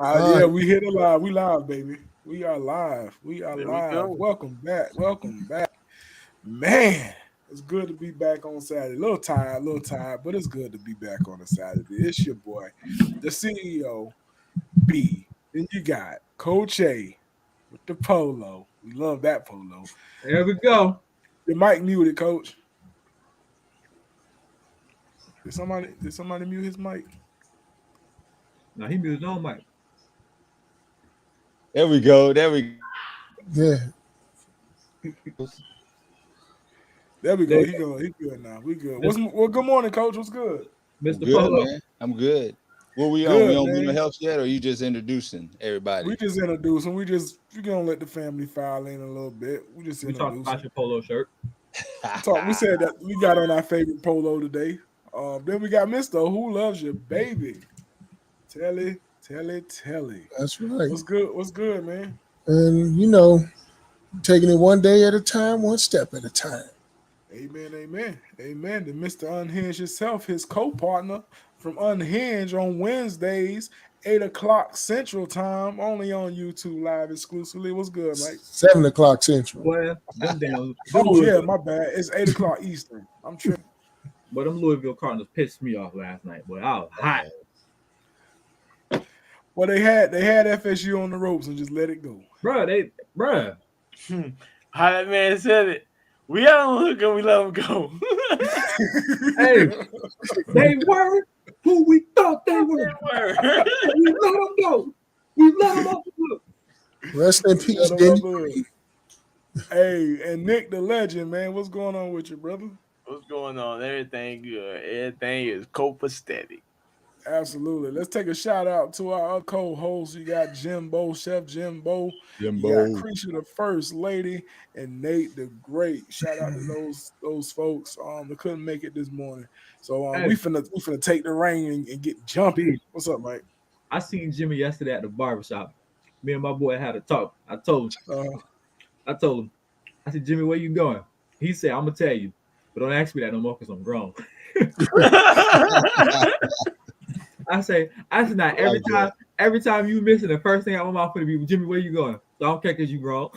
Yeah, we hit it live. We live, baby. We are live. We are There we live. go. Welcome back. Welcome back. Man, it's good to be back on Saturday. A little tired, but it's good to be back on a Saturday. It's your boy, the CEO, B. Then you got Coach A with the polo. We love that polo. There we go. Your mic muted, Coach. Did somebody mute his mic? Now he muted on mic. There we go. Yeah. There we go. He good now. We good. Well, good morning, Coach. What's good? Mr. Good, Polo. man. I'm good. What we Good, on? We on man. mental health yet, or you just introducing everybody? We just introducing. We gonna let the family file in a little bit. We just We talked introducing. about your polo shirt. We said that we got on our favorite polo today. Then we got Mister Who Loves Your Baby. Telly. That's right. What's good? What's good, man? And taking it one day at a time, one step at a time. Amen. To Mr. Unhinged himself, his co-partner from Unhinged on Wednesdays, 8 o'clock Central Time, only on YouTube Live exclusively. What's good, Mike? 7 o'clock Central. Well, them damn. Oh yeah, my bad. It's 8 o'clock Eastern. I'm tripping. But them Louisville Cardinals pissed me off last night. Boy, I was hot. Well, they had FSU on the ropes and just let it go. Bruh. How that man said it. We had them hook and we let them go. Hey, they were who we thought they were. We let them go. We let them off the hook. Rest in peace, Let 'em Denny. up. Hey, and Nick the Legend, man, what's going on with you, brother? What's going on? Everything good. Everything is copacetic. Absolutely. Let's take a shout out to our co-hosts. You got Jimbo, Chef Jimbo. You got Jimbo. Creature the First Lady and Nate the Great. Shout out to those folks. They couldn't make it this morning. So Hey. we finna take the reign and get jumpy. What's up, Mike? I seen Jimmy yesterday at the barbershop. Me and my boy had a talk. I told him, I said, Jimmy, where you going? He said, I'm gonna tell you, but don't ask me that no more because I'm grown. I said, not every time you miss it, the first thing out of my mouth gonna be, Jimmy, where you going? So I don't care because you grown.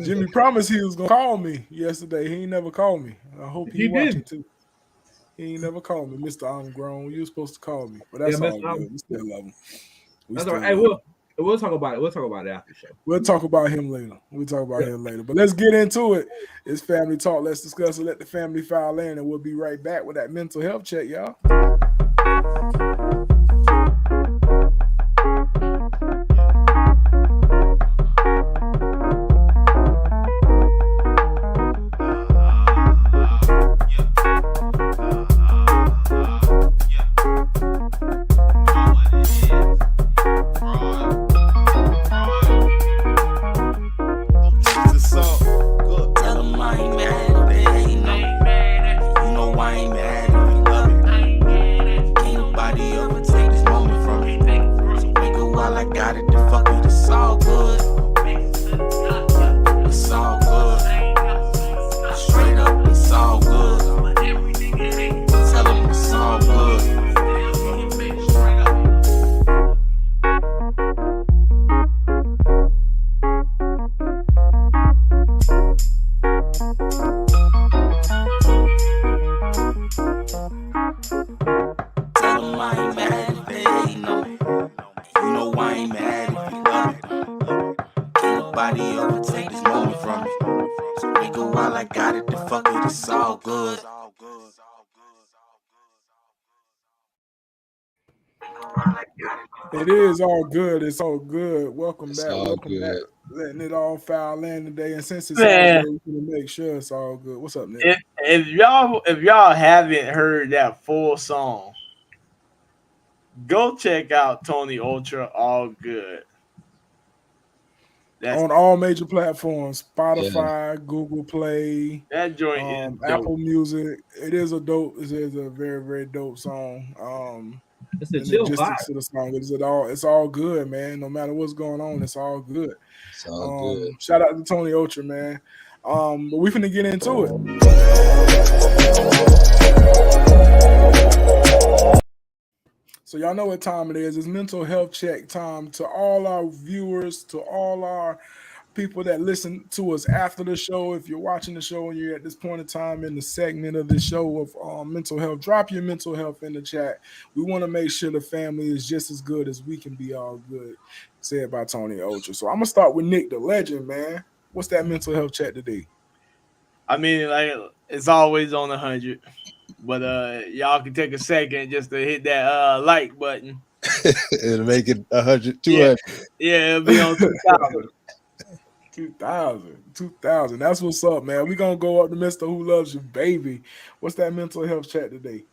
Jimmy promised he was gonna call me yesterday. He ain't never called me. I hope he watching too. He ain't never called me, Mr. I'm grown. You were supposed to call me, but that's all good. We still love him. That's all right. Hey, we'll talk about it. We'll talk about it after the show. We'll talk about him later. But let's get into it. It's family talk. Let's discuss it. Let the family file in, and we'll be right back with that mental health check, y'all. It is all good. It's all good. Welcome back. Back. Letting it all file in today. And since it's all good, we're gonna make sure it's all good. What's up, Nick? If y'all haven't heard that full song, go check out Tony Ultra. All good. That's on all major platforms: Spotify, Google Play, that joint, Apple Music. It is a very, very dope song. It's a chill vibe. To the song. It's all good, man. No matter what's going on, it's all good. It's all good. Shout out to Tony Ultra, man. But we finna get into it. So y'all know what time it is. It's mental health check time. To all our viewers, to all our people that listen to us after the show, if you're watching the show and you're at this point in time in the segment of the show of mental health, drop your mental health in the chat. We want to make sure the family is just as good as we can be all good, said by Tony Ultra. So I'm going to start with Nick the Legend, man. What's that mental health chat today? I mean, like, it's always on 100. But y'all can take a second just to hit that like button. It'll make it 100, 200. Yeah, it'll be on 2,000. 2000. That's what's up, man. We're going to go up to Mr. Who Loves You, Baby. What's that mental health chat today?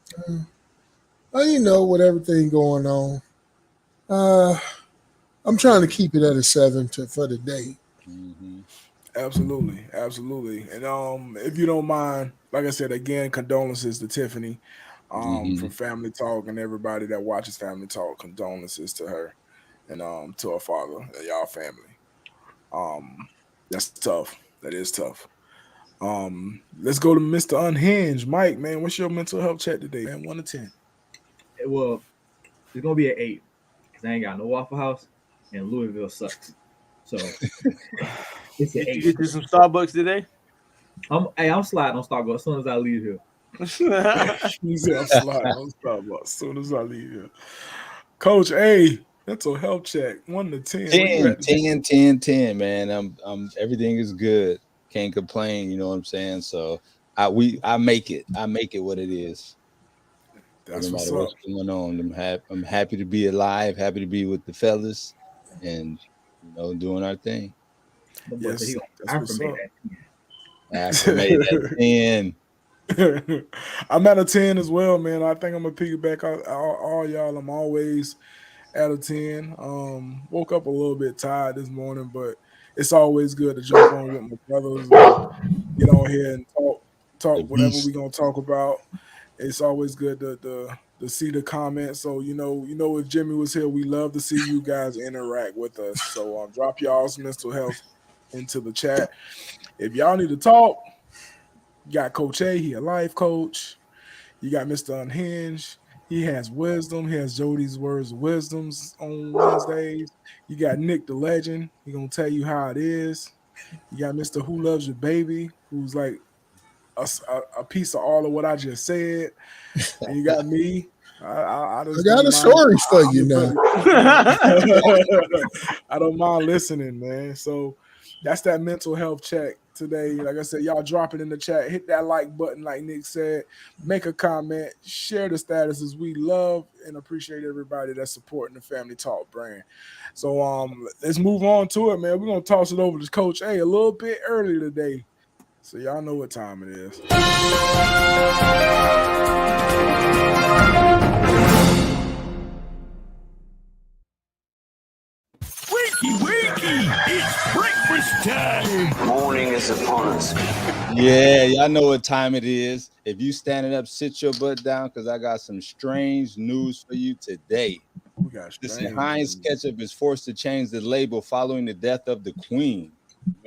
Well, you know, with everything going on, I'm trying to keep it at a 7 for the day. Mm-hmm. Absolutely. And if you don't mind, like I said, again, condolences to Tiffany from Family Talk and everybody that watches Family Talk. Condolences to her and to her father and y'all family. That's tough. That is tough. Let's go to Mr. Unhinged. Mike, man, what's your mental health chat today, man? 1 to 10. Well, it's gonna be an 8 because I ain't got no Waffle House and Louisville sucks. So it's an 8. Did you get to some Starbucks today? I'm sliding on Starbucks as soon as I leave here. He said I'm sliding on Starbucks as soon as I leave here. Coach A, mental health check 1 to 10. 10, man. I'm everything is good. Can't complain, you know what I'm saying? So I make it. I make it what it is. That's no what's matter up. what's going on. I'm happy to be alive, happy to be with the fellas and doing our thing. Yes, that's what's up. After made that 10. I'm at a 10 as well, man. I think I'm gonna piggyback all y'all. I'm always at a 10. Woke up a little bit tired this morning, but it's always good to jump on with my brothers and get on here and talk whatever we're gonna talk about. It's always good to see the comments. So if Jimmy was here, we love to see you guys interact with us. So drop y'all's mental health into the chat. If y'all need to talk, you got Coach A, he a life coach. You got Mr. Unhinged. He has wisdom. He has Jody's Words of Wisdoms on Wednesdays. You got Nick the Legend. He gonna tell you how it is. You got Mr. Who Loves Your Baby, who's like a piece of all of what I just said. And you got me. I got a story for you now. I don't mind listening, man. So that's that mental health check today. Like I said, y'all drop it in the chat. Hit that like button, like Nick said. Make a comment. Share the statuses. We love and appreciate everybody that's supporting the Family Talk brand. So let's move on to it, man. We're gonna toss it over to Coach A a little bit early today. So y'all know what time it is. Wakey, it's breakfast time. Morning is upon us. Yeah, y'all know what time it is. If you standing up, sit your butt down because I got some strange news for you today. Listen, Heinz Ketchup is forced to change the label following the death of the Queen.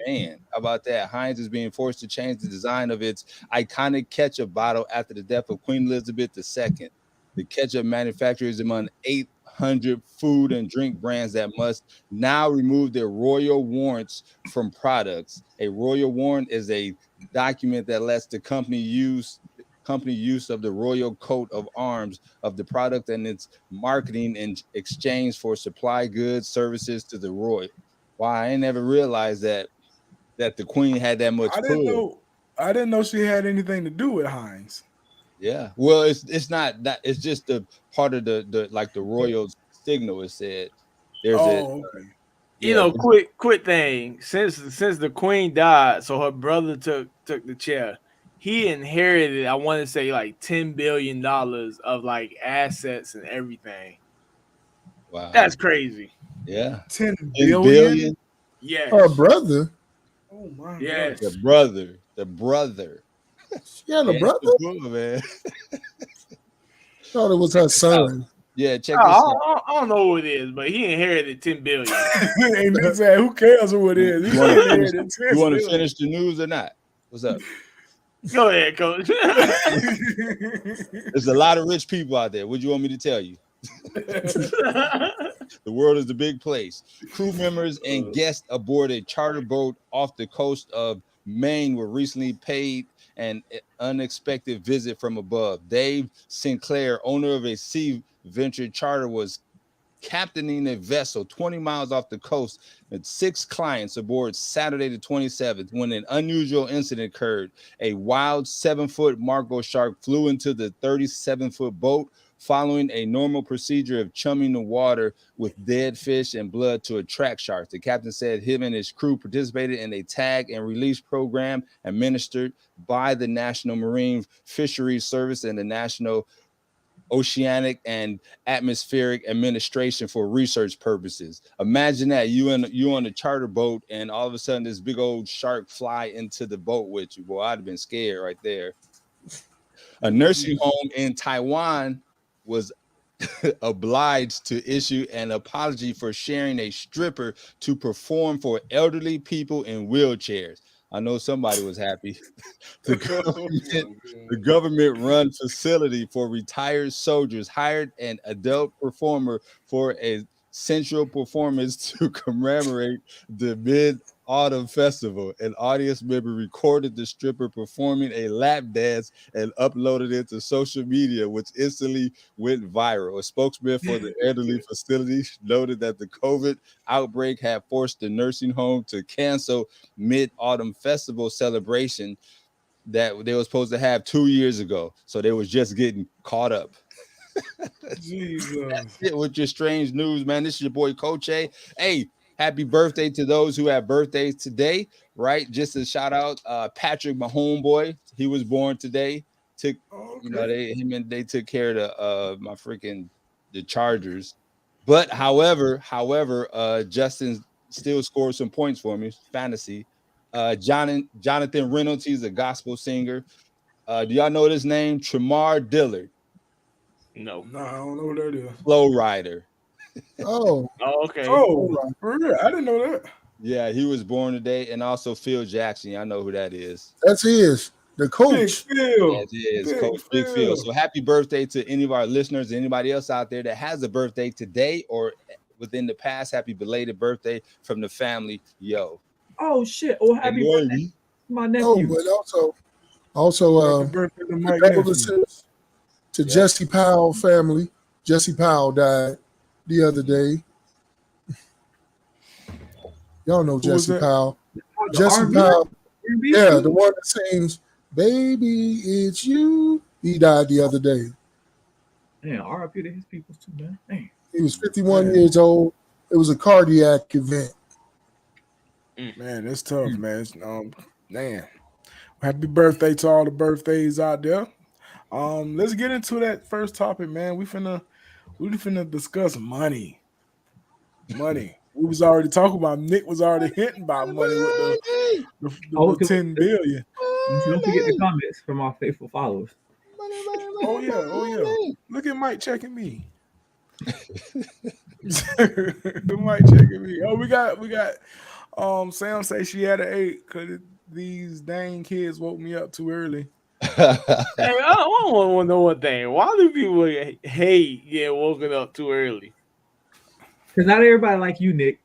Man, how about that? Heinz is being forced to change the design of its iconic ketchup bottle after the death of Queen Elizabeth II. The ketchup manufacturer is among 800 food and drink brands that must now remove their royal warrants from products. A royal warrant is a document that lets the company use of the royal coat of arms of the product and its marketing in exchange for supply goods, services to the royal. Wow, I ain't never realized that the Queen had that much. I didn't know she had anything to do with Heinz. Yeah, well, it's not that. It's just the part of the like the royal signal. It said there's okay. Quick thing. Since the Queen died, so her brother took the chair. He inherited, I want to say, like $10 billion of like assets and everything. Wow, that's crazy. Yeah, 10 billion. Yeah, her brother. Oh my yes, the brother. Yeah, the brother. Man. Thought it was her son. Yeah, check this out. I don't know who it is, but he inherited $10 billion. Who cares who it is? You want to finish the news or not? What's up? Go ahead, Coach. There's a lot of rich people out there. What do you want me to tell you? The world is a big place. Crew members and guests aboard a charter boat off the coast of Maine were recently paid an unexpected visit from above. Dave Sinclair, owner of a Sea Venture charter, was captaining a vessel 20 miles off the coast with 6 clients aboard Saturday the 27th when an unusual incident occurred. A wild 7-foot Marco shark flew into the 37-foot boat following a normal procedure of chumming the water with dead fish and blood to attract sharks. The captain said him and his crew participated in a tag and release program administered by the National Marine Fisheries Service and the National Oceanic and Atmospheric Administration for research purposes. Imagine that you on a charter boat and all of a sudden this big old shark fly into the boat with you. Boy, I'd have been scared right there. A nursing home in Taiwan was obliged to issue an apology for sharing a stripper to perform for elderly people in wheelchairs. I know somebody was happy. The government-run facility for retired soldiers hired an adult performer for a central performance to commemorate the Mid-Autumn Festival. An audience member recorded the stripper performing a lap dance and uploaded it to social media, which instantly went viral. A spokesman for the elderly facility noted that the COVID outbreak had forced the nursing home to cancel Mid-Autumn Festival celebration that they were supposed to have 2 years ago. So they was just getting caught up. Jesus. That's it with your strange news, man. This is your boy Coach A. Hey, happy birthday to those who have birthdays today, right? Just a shout out, Patrick, my homeboy. He was born today. You know, they took care of the Chargers. But however, Justin still scored some points for me, fantasy. Jonathan Reynolds, he's a gospel singer. Do y'all know this name? Tremar Dillard. No, I don't know what that is. Flow Rider. Oh, okay. Oh, for real? I didn't know that. Yeah, he was born today, and also Phil Jackson. Y'all know who that is. that's his, the coach. Big Phil. Yes, it is Coach Big Phil. So happy birthday to any of our listeners, anybody else out there that has a birthday today or within the past. Happy belated birthday from the family, yo. Oh shit! Oh, happy birthday, my nephew. Oh, but also, Happy birthday to Mike condolences to Jesse Powell family. Jesse Powell died the other day. Y'all know Jesse Powell. Jesse Powell, yeah, the one that sings "Baby, It's You." He died the other day. Man, RIP to his people too, man. Dang. He was 51 years old. It was a cardiac event. Man, it's tough, man. Man. Happy birthday to all the birthdays out there. Let's get into that first topic, man. We finna discuss money. Money. We was already talking about. Nick was already hinting about money with the 10 billion. Don't forget the comments from our faithful followers. Oh yeah. Look at Mike checking me. Mike checking me. Oh, we got. Sam say she had an 8 because these dang kids woke me up too early. Hey, I want to know one thing. Why do people hate getting woken up too early? Because not everybody like you, Nick.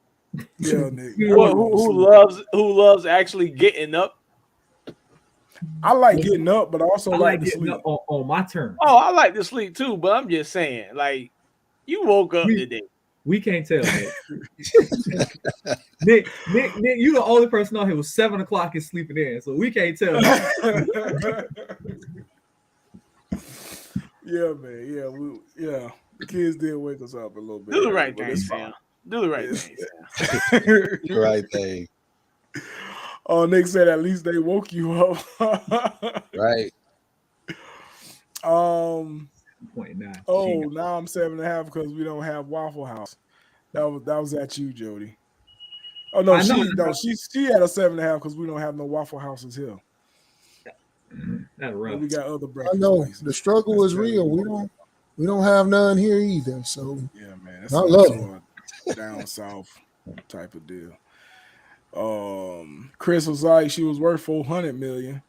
Yeah, Nick. Who loves actually getting up? I like getting up, but I also like to getting sleep. up on my turn. Oh, I like to sleep too, but I'm just saying, like, you woke up today. We can't tell, Nick. Nick, you the only person out here was 7 o'clock and sleeping in, so we can't tell. Yeah, man. Yeah. The kids did wake us up a little bit. Do the right thing, Sam. Do the right thing, Sam. The right thing. Oh, Nick said at least they woke you up. Right. 0.9. Oh, now I'm 7.5 because we don't have Waffle House. That was at you, Jody. Oh no, she had a 7.5 because we don't have no Waffle Houses here. That's rough. We got other breakfast. I know places. the struggle is real. We don't have none here either. So yeah, man, that's I love it. Down south type of deal. Chris was like she was worth 400 million.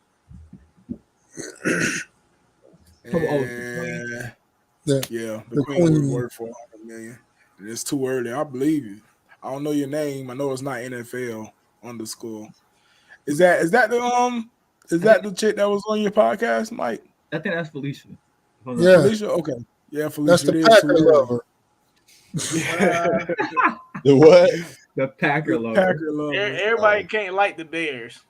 The queen was worth $400 million. It's too early. I believe you. I don't know your name. I know it's not NFL _. Is that the chick that was on your podcast, Mike? I think that's Felicia. Yeah. Felicia? Okay. Yeah, Felicia. That's the Packer lover. The what? The Packer lover. Everybody can't like the Bears.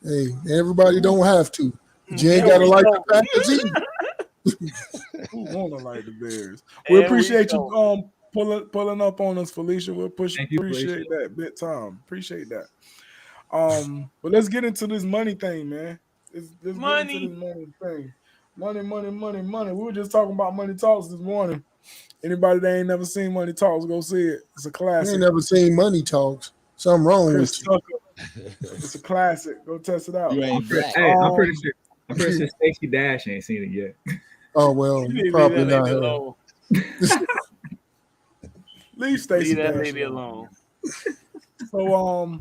Hey, everybody don't have to. You ain't gotta like the Packers either. Who wanna like the Bears? We appreciate you pulling up on us, Felicia. We'll appreciate that bit time. Appreciate that. But let's get into this money thing, man. Let's money. Get into this money thing. Money. We were just talking about Money Talks this morning. Anybody that ain't never seen Money Talks, go see it. It's a classic. You ain't never seen Money Talks. Something wrong with you. It's a classic. Go test it out. I'm pretty sure Stacey Dash ain't seen it yet. Oh well, probably not. Leave Stacey that lady alone. So,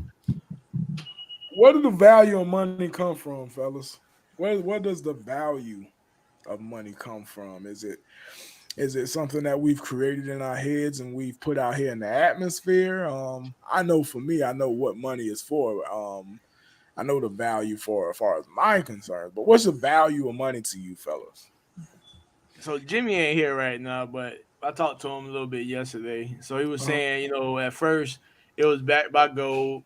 where did the value of money come from, fellas? Where does the value of money come from? Is it something that we've created in our heads and we've put out here in the atmosphere? I know for me, I know what money is for. I know the value for as far as my concern. But what's the value of money to you, fellas? So Jimmy ain't here right now, but I talked to him a little bit yesterday. So he was saying, at first it was backed by gold,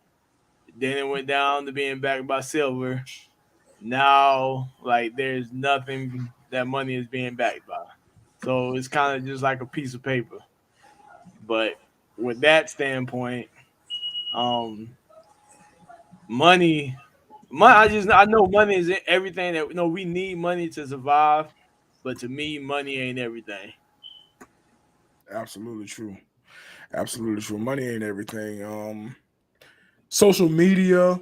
then it went down to being backed by silver. Now, there's nothing that money is being backed by. So it's kind of just like a piece of paper. But with that standpoint, money, I know money is everything that we need money to survive. But to me, money ain't everything. Absolutely true. Money ain't everything. Social media,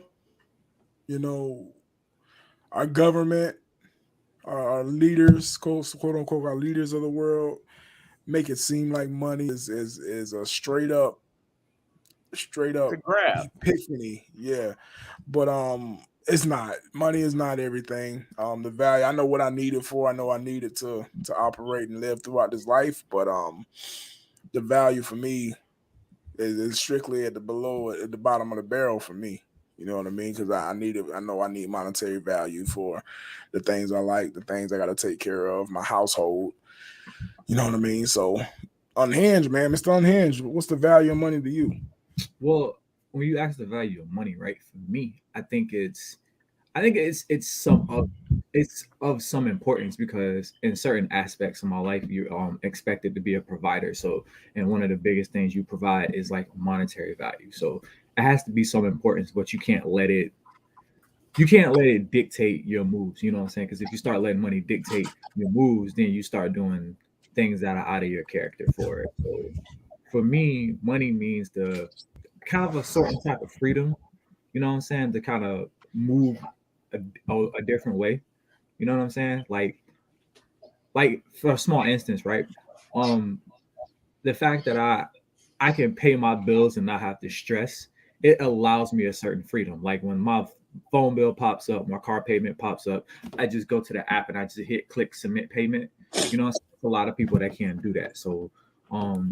our government, our leaders, quote unquote, our leaders of the world, make it seem like money is a straight up epiphany. Yeah, but it's not. Money is not everything. The value, I know what I need it for. I know I need it to operate and live throughout this life. But the value for me is strictly at the bottom of the barrel for me. You know what I mean? Because I need it. I know I need monetary value for the things I like, the things I got to take care of, my household. You know what I mean? So, Unhinged, man, Mr. Unhinged, what's the value of money to you? Well, when you ask the value of money, right? For me, I think it's of some importance because in certain aspects of my life, you're expected to be a provider. So, and one of the biggest things you provide is like monetary value. So it has to be some importance, but you can't let it dictate your moves. You know what I'm saying? Because if you start letting money dictate your moves, then you start doing things that are out of your character for it. So for me, money means the kind of a certain type of freedom, you know what I'm saying, to kind of move a different way. You know what I'm saying? Like for a small instance, right? The fact that I can pay my bills and not have to stress, it allows me a certain freedom. Like when my phone bill pops up, my car payment pops up, I just go to the app and I just click submit payment. You know, a lot of people that can't do that. So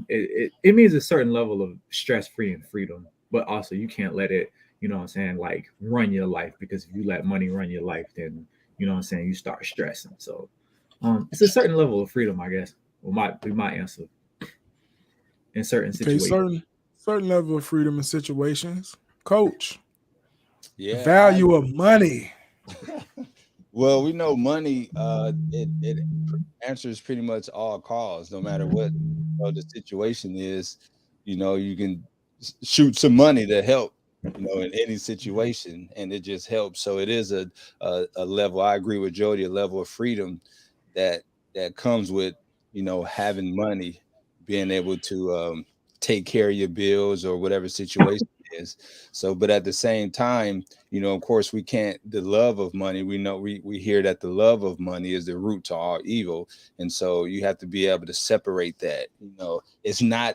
it means a certain level of stress-free and freedom, but also you can't let it, you know what I'm saying, like run your life, because if you let money run your life, then you know what I'm saying, you start stressing. So it's a certain level of freedom, I guess. Might be my answer in certain situations. Certain level of freedom in situations. Coach, yeah, value of money. Well, we know money. It answers pretty much all calls, no matter what the situation is. You know, you can shoot some money to help, in any situation, and it just helps. So it is a level. I agree with Jody, a level of freedom that comes with having money, being able to take care of your bills or whatever situation is. So, but at the same time, of course, we can't. The love of money. We know we hear that the love of money is the root to all evil, and so you have to be able to separate that. It's not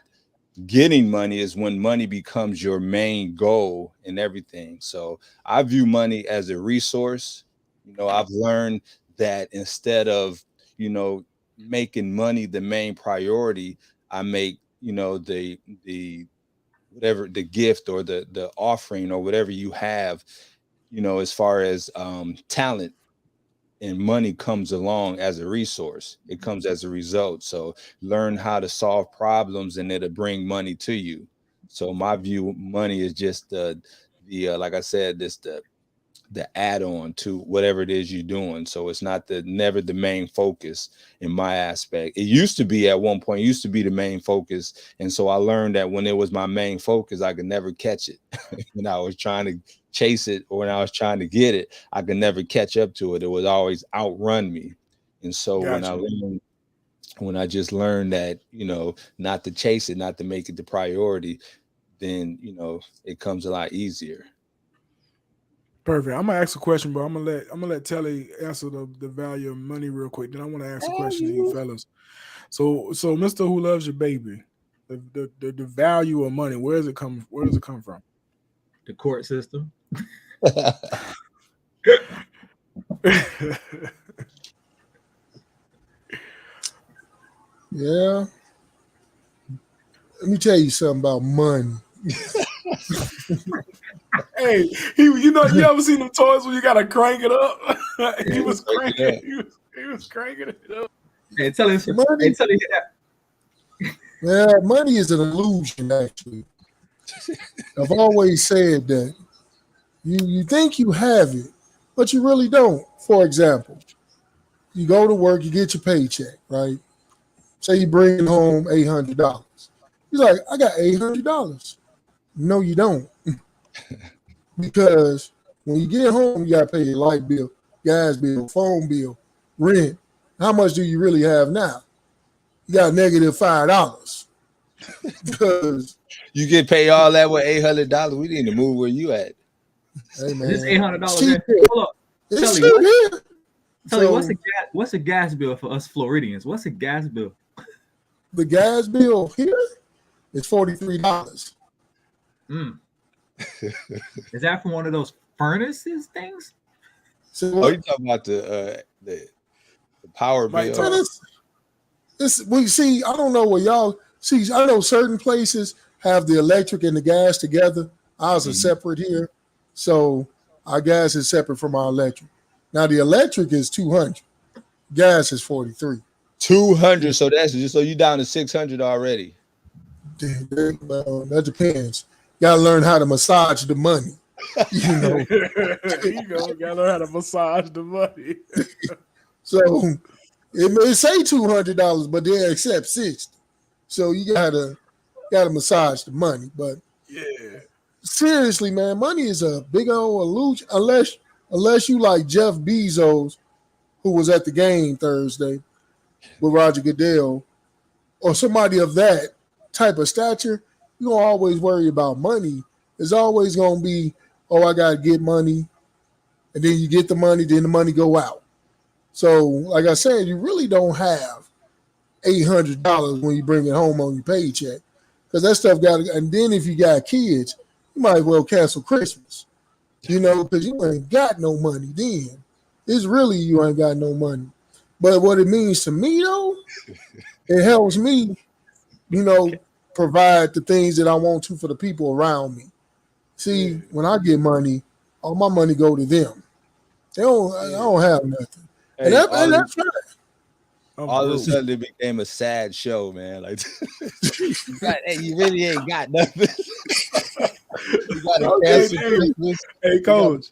getting money, is when money becomes your main goal in everything. So I view money as a resource. I've learned that instead of making money the main priority, I make, you know, the whatever the gift or the offering or whatever you have, you know, as far as talent and money comes along as a resource. It comes as a result. So learn how to solve problems and it'll bring money to you. So my view, money is just the like I said, this the add-on to whatever it is you're doing. So it's not never the main focus in my aspect. It used to be at one point, used to be the main focus. And so I learned that when it was my main focus, I could never catch it. When I was trying to chase it or when I was trying to get it, I could never catch up to it. It would always outrun me. And so when I just learned that, you know, not to chase it, not to make it the priority, then, you know, it comes a lot easier. Perfect. I'm gonna ask a question, but I'm gonna let Telly answer the value of money real quick. Then I want to ask a question to you fellas. So Mr. Who Loves Your Baby, the value of money, where does it come from? The court system. Yeah. Let me tell you something about money. Hey, you ever seen them toys where you gotta crank it up? He was cranking it up. Hey, tell him money. That. Yeah, money is an illusion, actually. I've always said that. You think you have it, but you really don't. For example, you go to work, you get your paycheck, right? Say you bring home $800. You're like, I got $800. No, you don't. Because when you get home, you got to pay your light bill, gas bill, phone bill, rent. How much do you really have now? You got -$5. Because you get paid all that with $800. We need to move where you at. Hey man, this $800. Hold up. Tell me, what's a gas bill for us Floridians? What's a gas bill? The gas bill here is $43. Is that from one of those furnaces things? So you talking about the power bill? We see. I don't know what y'all see. I know certain places have the electric and the gas together. Ours are separate here, so our gas is separate from our electric. Now the electric is $200, gas is $43. $200. So that's just you down to $600 already. Well, that depends. You gotta learn how to massage the money. You know, gotta learn how to massage the money. So it may say $200, but they accept $60. So you gotta massage the money. But yeah, seriously, man, money is a big old illusion. Unless you like Jeff Bezos, who was at the game Thursday with Roger Goodell, or somebody of that type of stature, you're gonna always worry about money. It's always gonna be, oh, I gotta get money, and then you get the money, then the money go out. So, like I said, you really don't have $800 when you bring it home on your paycheck, because that stuff got. And then if you got kids, you might as well cancel Christmas, you know, because you ain't got no money. Then it's really you ain't got no money. But what it means to me, though, it helps me, you know, provide the things that I want to for the people around me. See, when I get money, all my money go to them. I don't have nothing. Hey, and that's right. All of a sudden it became a sad show, man. Like you really ain't got nothing. You got hey, coach,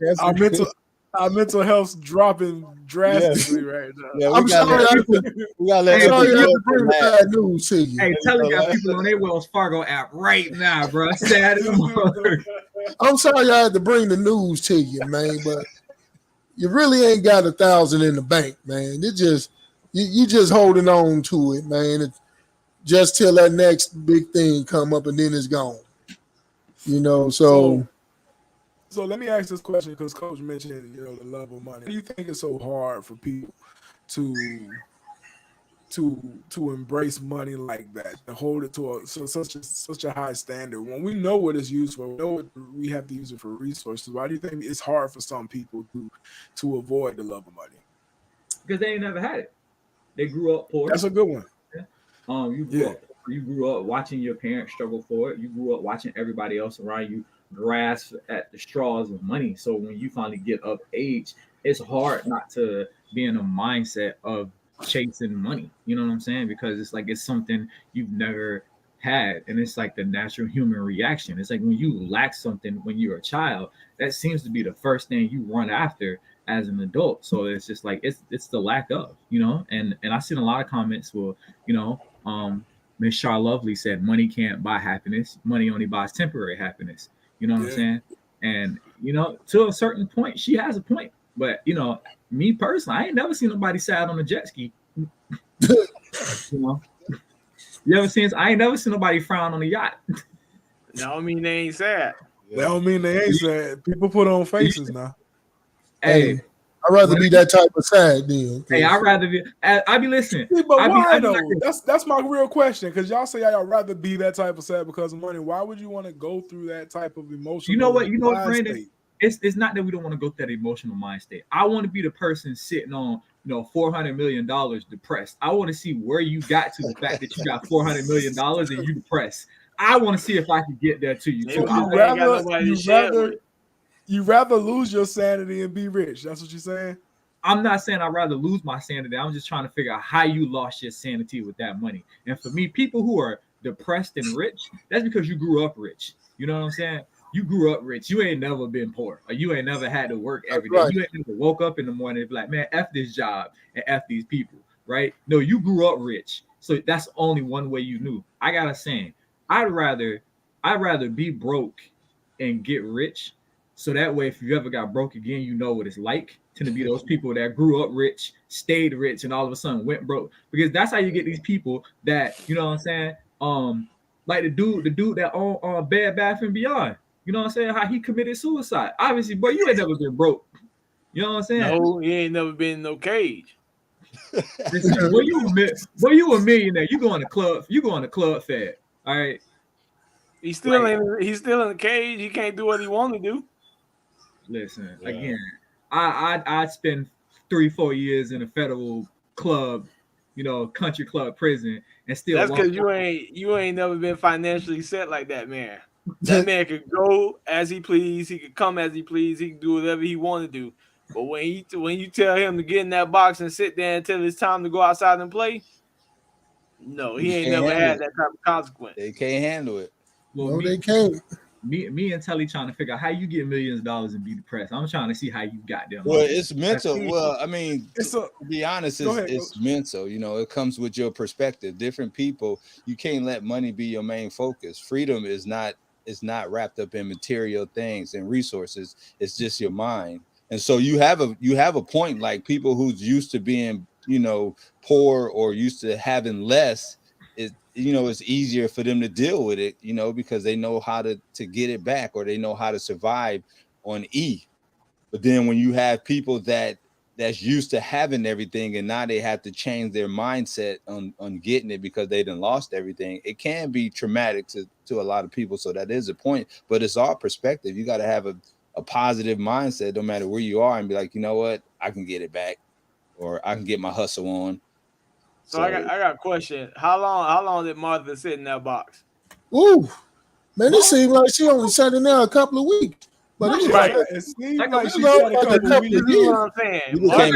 our mental health's dropping drastically right now. Yeah, I'm sorry I have to bring bad news to you. Hey, tell got people on their Wells Fargo app right now, bro. Sad as I'm sorry I had to bring the news to you, man, but you really ain't got 1,000 in the bank, man. It just you just holding on to it, man. Just till that next big thing come up and then it's gone. You know, so let me ask this question, because Coach mentioned, the love of money. Do you think it's so hard for people to embrace money like that, to hold it to such a high standard when we know what it's used for? We know we have to use it for resources. Why do you think it's hard for some people to avoid the love of money? Because they ain't never had it. They grew up poor. That's a good one. You grew up watching your parents struggle for it. You grew up watching everybody else around you grasp at the straws of money. So when you finally get of age, it's hard not to be in a mindset of chasing money. You know what I'm saying? Because it's like it's something you've never had, and it's like the natural human reaction. It's like when you lack something when you're a child, that seems to be the first thing you run after as an adult. So it's just like it's the lack of, you know. And I seen a lot of comments where, you know, Miss Char Lovely said money can't buy happiness. Money only buys temporary happiness. You know what I'm saying? And you know, to a certain point, she has a point. But you know, me personally, I ain't never seen nobody sad on a jet ski. You know, you ever seen? I ain't never seen nobody frown on a yacht. No, I mean they ain't sad. That don't mean they ain't sad. People put on faces now. Hey, I'd rather be that type of sad then. Hey, I'd rather be. I be listening. Yeah, but why though? Like, That's my real question. Because y'all say y'all rather be that type of sad because of money. Why would you want to go through that type of emotion? You know what, Brandon? It's not that we don't want to go through that emotional mind state. I want to be the person sitting on, you know, $400 million depressed. I want to see where you got to the fact that you got $400 million and you depressed. I want to see if I can get there to you. You rather lose your sanity and be rich. That's what you're saying? I'm not saying I'd rather lose my sanity. I'm just trying to figure out how you lost your sanity with that money. And for me, people who are depressed and rich, that's because you grew up rich. You know what I'm saying? You grew up rich. You ain't never been poor, or you ain't never had to work every day. Right. You ain't never woke up in the morning and be like, man, F this job and F these people, right? No, you grew up rich. So that's only one way you knew. I got a saying. I'd rather be broke and get rich. So that way, if you ever got broke again, you know what it's like to be those people that grew up rich, stayed rich, and all of a sudden went broke. Because that's how you get these people that, you know what I'm saying? Like the dude that on Bed Bath & Beyond. You know what I'm saying? How he committed suicide. Obviously, boy, you ain't never been broke. You know what I'm saying? No, he ain't never been in no cage. Boy, you a millionaire. You going to club fed. All right. He's still in the cage. He can't do what he want to do. Listen, again, I'd spend 3-4 years in a federal club, you know, country club prison, and still. That's because you ain't never been financially set like that, man. That man could go as he please. He could come as he please. He could do whatever he want to do. But when you tell him to get in that box and sit there until it's time to go outside and play, no, he ain't never had that type of consequence. They can't handle it. Well, no, they can't. Me and Telly trying to figure out how you get millions of dollars and be depressed. I'm trying to see how you got there. Well, it's mental. Well, I mean, to be honest, it's mental. You know, it comes with your perspective. Different people, you can't let money be your main focus. Freedom is not wrapped up in material things and resources. It's just your mind. And so you have a point. Like people who's used to being, you know, poor or used to having less. You know, it's easier for them to deal with it, you know, because they know how to get it back, or they know how to survive on E. But then when you have people that's used to having everything and now they have to change their mindset on getting it because they done lost everything, it can be traumatic to a lot of people. So that is a point, but it's all perspective. You got to have a positive mindset no matter where you are and be like, you know what, I can get it back, or I can get my hustle on. So I got a question. How long did Martha sit in that box? Ooh, man, it seemed like she only sat in there a couple of weeks. But it's right. It seemed like she sat a couple of weeks. You know what I'm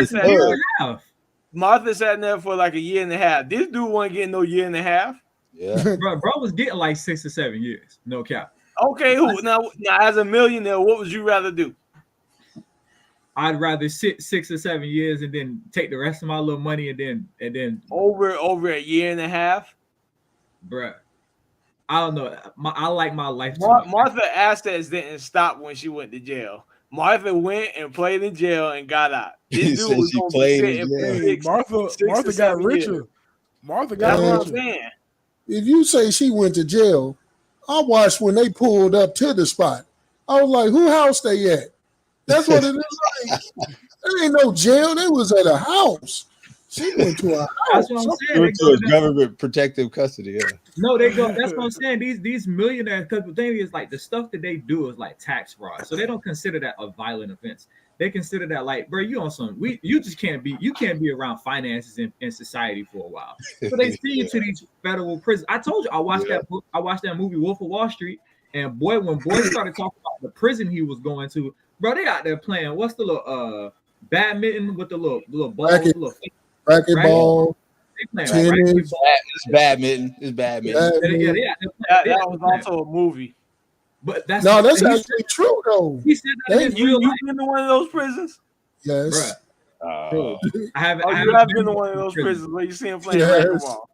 saying? Martha sat in there for like a year and a half. This dude wasn't getting no year and a half. Yeah, bro was getting like 6 or 7 years. No cap. Okay, now as a millionaire, what would you rather do? I'd rather sit 6 or 7 years and then take the rest of my little money and then over a year and a half, bruh. I don't know. I like my life. Martha assets didn't stop when she went to jail. Martha went and played in jail and got out. This dude was she played in jail. Martha got richer. Martha got richer. That's what I'm saying. If you say she went to jail, I watched when they pulled up to the spot. I was like, who house they at? That's what it is like. There ain't no jail. They was at a house. She went to a house. That's what I'm saying. Went to a government protective custody. Yeah. No, they go. That's what I'm saying. These millionaires, because the thing is, like, the stuff that they do is like tax fraud, so they don't consider that a violent offense. they consider that like, bro, you on some you can't be around finances in society for a while. So they send you to these federal prisons. I told you I watched that movie Wolf of Wall Street, and boy, when boy started talking about the prison he was going to, bro, they out there playing what's the little badminton with the little ball, racquetball. It's badminton. It's badminton. That was also a movie. But that's actually true though. He said that you been to one of those prisons? Yes. I haven't. I haven't been to one of those prisons where you see him playing racquetball.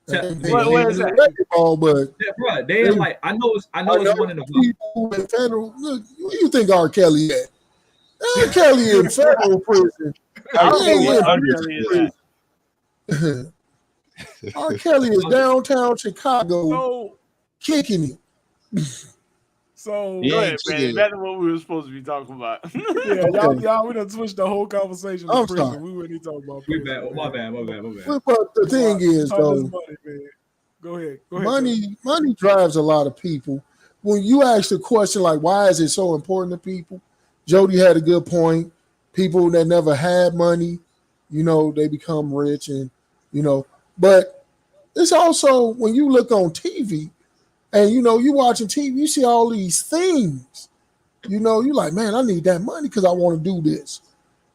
Where is that? Racquetball, but bro, they are like I know it's one in the people in federal. Look, where you think R. Kelly at? R. Kelly in federal prison. R. Kelly is downtown Chicago kicking it. So go ahead, man. That's what we were supposed to be talking about. Y'all, we done switched the whole conversation to prison. We weren't even talking about prison. My bad. But the thing is, though, money, man. Go ahead. Money drives a lot of people. When you ask the question like, why is it so important to people? Jody had a good point. People that never had money, they become rich, and but it's also when you look on TV. And you watching TV, you see all these things. You're like, man, I need that money because I want to do this.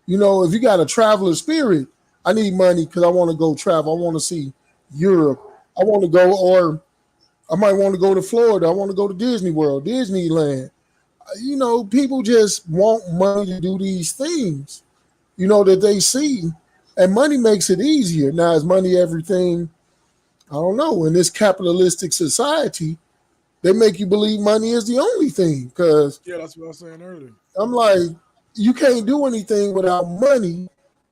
If you got a traveler spirit, I need money because I want to go travel. I want to see Europe. I want to go, or I might want to go to Florida. I want to go to Disney World, Disneyland. People just want money to do these things, that they see. And money makes it easier. Now, is money everything? I don't know. In this capitalistic society, they make you believe money is the only thing. Because that's what I was saying earlier. I'm like, you can't do anything without money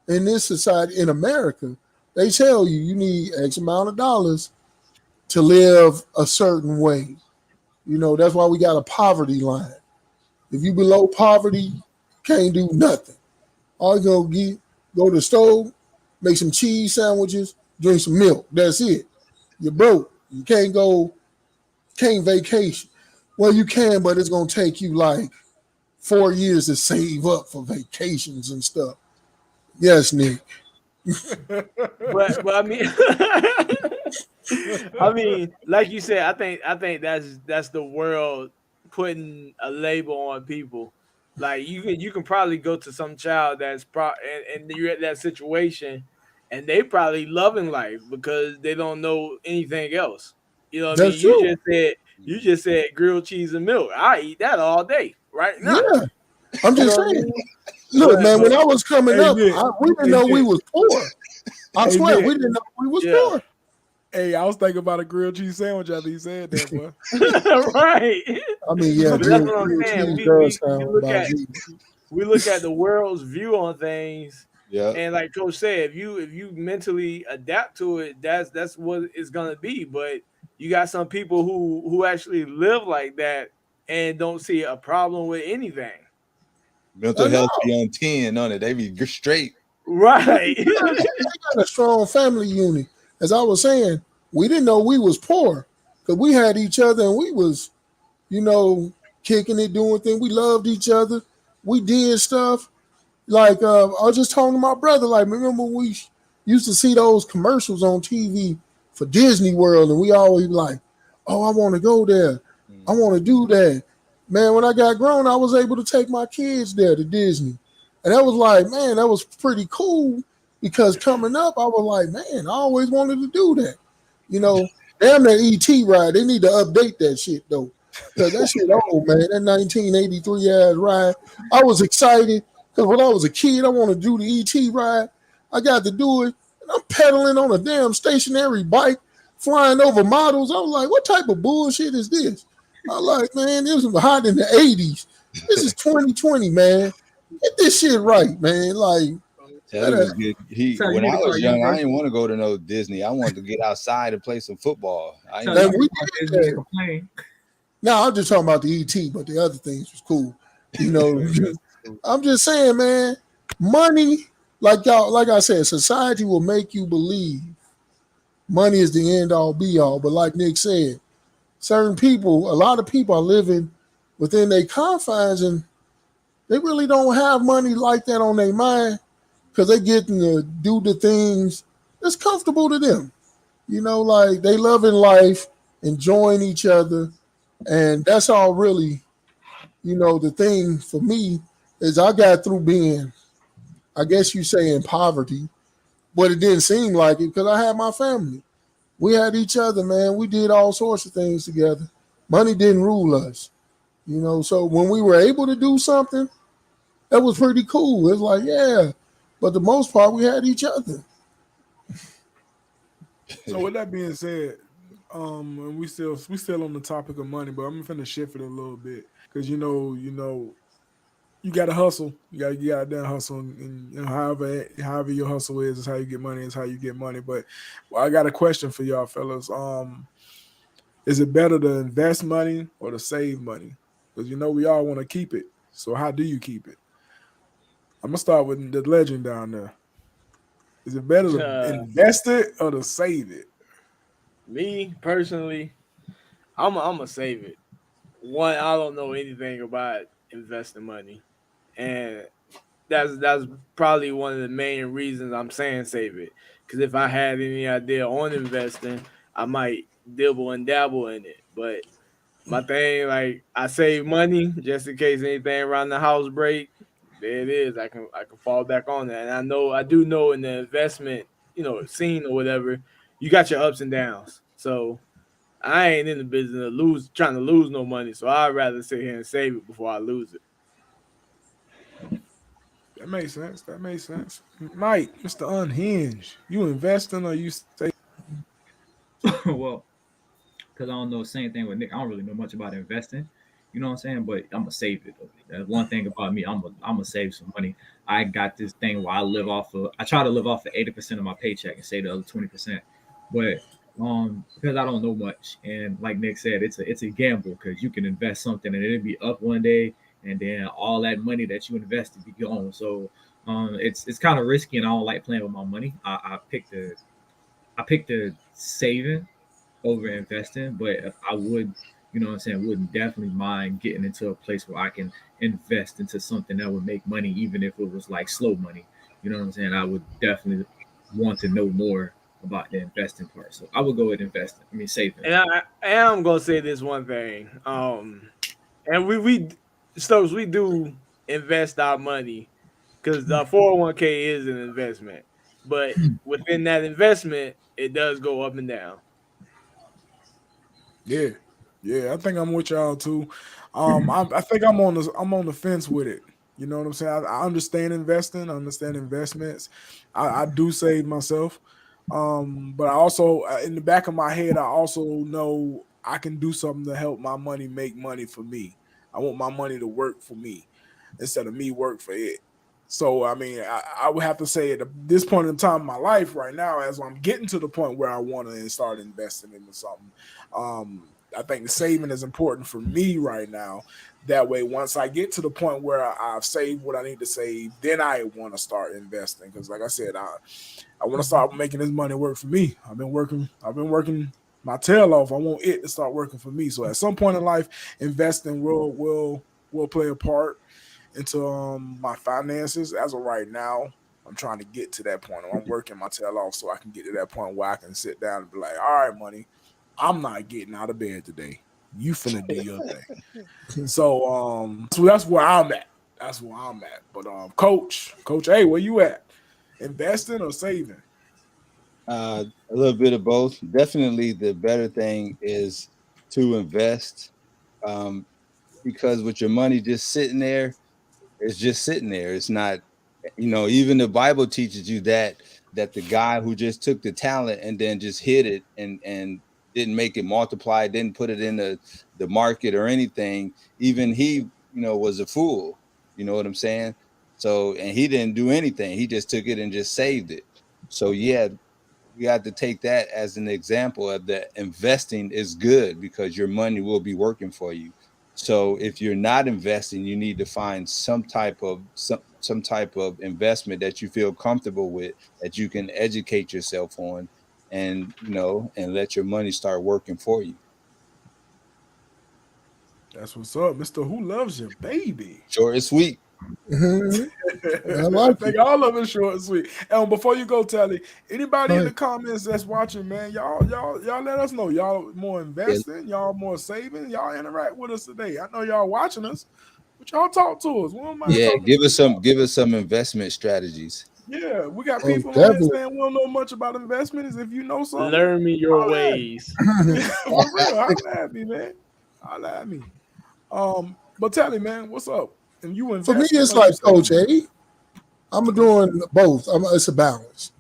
in this society. In America, they tell you need X amount of dollars to live a certain way. That's why we got a poverty line. If you below poverty, can't do nothing. All you gonna go to the stove, make some cheese sandwiches, drink some milk. That's it. You're broke. You can't vacation. Well, you can, but it's gonna take you like 4 years to save up for vacations and stuff. Yes, Nick. but I mean, like you said, I think that's the world putting a label on people. Like you can probably go to some child that's and you're at that situation, and they probably loving life because they don't know anything else. You know what I mean? True. You just said grilled cheese and milk. I eat that all day right now. Yeah. I'm just saying. Look, man, when I was coming up, we didn't know we was poor. I swear, we didn't know we was poor. Hey, I was thinking about a grilled cheese sandwich after you said that, boy. Right. I mean, yeah, that's what I'm saying. We look at the world's view on things. Yeah. And like Coach said, if you mentally adapt to it, that's what it's gonna be. But you got some people who actually live like that and don't see a problem with anything. Mental health be on 10 on it. They be straight. Right. They got a strong family unit. As I was saying, we didn't know we was poor because we had each other and we was, kicking it, doing things. We loved each other. We did stuff. Like I was just talking to my brother, like, remember when we used to see those commercials on TV for Disney World, and we always like, oh, I want to go there. I want to do that. Man, when I got grown, I was able to take my kids there to Disney. And that was like, man, that was pretty cool because coming up, I was like, man, I always wanted to do that. Damn that ET ride. They need to update that shit, though. Because that shit old, man. That 1983 ass ride. I was excited because when I was a kid, I wanted to do the ET ride. I got to do it. And I'm pedaling on a damn stationary bike, flying over models. I was like, what type of bullshit is this? I was like, man, this was hot in the 80s. This is 2020, man. Get this shit right, man. Like, when I was young, I didn't want to go to no Disney. I wanted to get outside and play some football. No, I'm just talking about the ET, but the other things was cool. I'm just saying, man, money, like I said, society will make you believe money is the end all be all. But like Nick said, a lot of people are living within their confines, and they really don't have money like that on their mind because they getting to do the things that's comfortable to them. You know, like they loving life, enjoying each other, and that's all really, the thing for me is I got through being, I guess you say, in poverty, but it didn't seem like it because I had my family. We had each other, man. We did all sorts of things together. Money didn't rule us, So when we were able to do something, that was pretty cool. It's like, yeah, but the most part, we had each other. So with that being said, and we still on the topic of money, but I'm finna shift it a little bit because you gotta hustle. You gotta damn hustle, and however your hustle is how you get money. Is how you get money. But I got a question for y'all fellas. Is it better to invest money or to save money? Because we all want to keep it. So how do you keep it? I'm gonna start with the legend down there. Is it better to invest it or to save it? Me personally, I'm gonna save it. One, I don't know anything about investing money, and that's probably one of the main reasons I'm saying save it. Because if I had any idea on investing, I might dibble and dabble in it. But my thing, like I save money just in case anything around the house break. There it is. I can fall back on that. And I do know in the investment, scene or whatever, you got your ups and downs. So I ain't in the business of trying to lose no money. So I'd rather sit here and save it before I lose it. That makes sense. Mike, Mr. Unhinged. You investing or you saving? Well, because I don't know, same thing with Nick. I don't really know much about investing. You know what I'm saying? But I'm gonna save it. That's one thing about me. I'm gonna save some money. I got this thing where I try to live off of 80% of my paycheck and save the other 20%. But because I don't know much, and like Nick said, it's a gamble because you can invest something and it'll be up one day, and then all that money that you invested be gone. So it's kind of risky, and I don't like playing with my money. I picked the saving over investing, but I would, wouldn't definitely mind getting into a place where I can invest into something that would make money, even if it was like slow money. You know what I'm saying? I would definitely want to know more about the investing part. So I would go with investing. Saving. And I'm gonna say this one thing. And we Stokes, we do invest our money because the 401k is an investment, but within that investment, it does go up and down. Yeah, I think I'm with y'all too. I think I'm on the fence with it. You know what I'm saying? I understand investing, I understand investments. I do save myself. But I also in the back of my head, I also know I can do something to help my money make money for me. I want my money to work for me instead of me work for it. So I would have to say at this point in time in my life right now, as I'm getting to the point where I want to start investing into something, I think the saving is important for me right now. That way, once I get to the point where I've saved what I need to save, then I want to start investing. Because, like I said, I want to start making this money work for me. I've been working my tail off. I want it to start working for me. So at some point in life, investing will play a part into my finances. As of right now, I'm trying to get to that point. I'm working my tail off so I can get to that point where I can sit down and be like, all right, money, I'm not getting out of bed today. You finna do your thing. So that's where I'm at. But Coach, hey, where you at? Investing or saving? A little bit of both. Definitely the better thing is to invest. Because with your money just sitting there, it's just sitting there. It's not, even the Bible teaches you that the guy who just took the talent and then just hid it and didn't make it multiply, didn't put it in the market or anything, even he, was a fool. You know what I'm saying? So, and he didn't do anything. He just took it and just saved it. So yeah, we have to take that as an example of that investing is good because your money will be working for you. So if you're not investing, you need to find some type of investment that you feel comfortable with, that you can educate yourself on, and and let your money start working for you. That's what's up, Mr. Who Loves Your Baby. Short and sweet. I think all of it short and sweet. And before you go, Telly, anybody in the comments that's watching, man, y'all let us know. Y'all more investing, y'all more saving, y'all interact with us today. I know y'all watching us, but y'all talk to us. Give us some investment strategies. Yeah, we got people on here saying we don't know much about investments. If you know something, learn me your ways. For real, holla at me, man. Holla at me. But Telly, man, what's up? And you invest. For me, it's like Coach A. I'm doing both. It's a balance.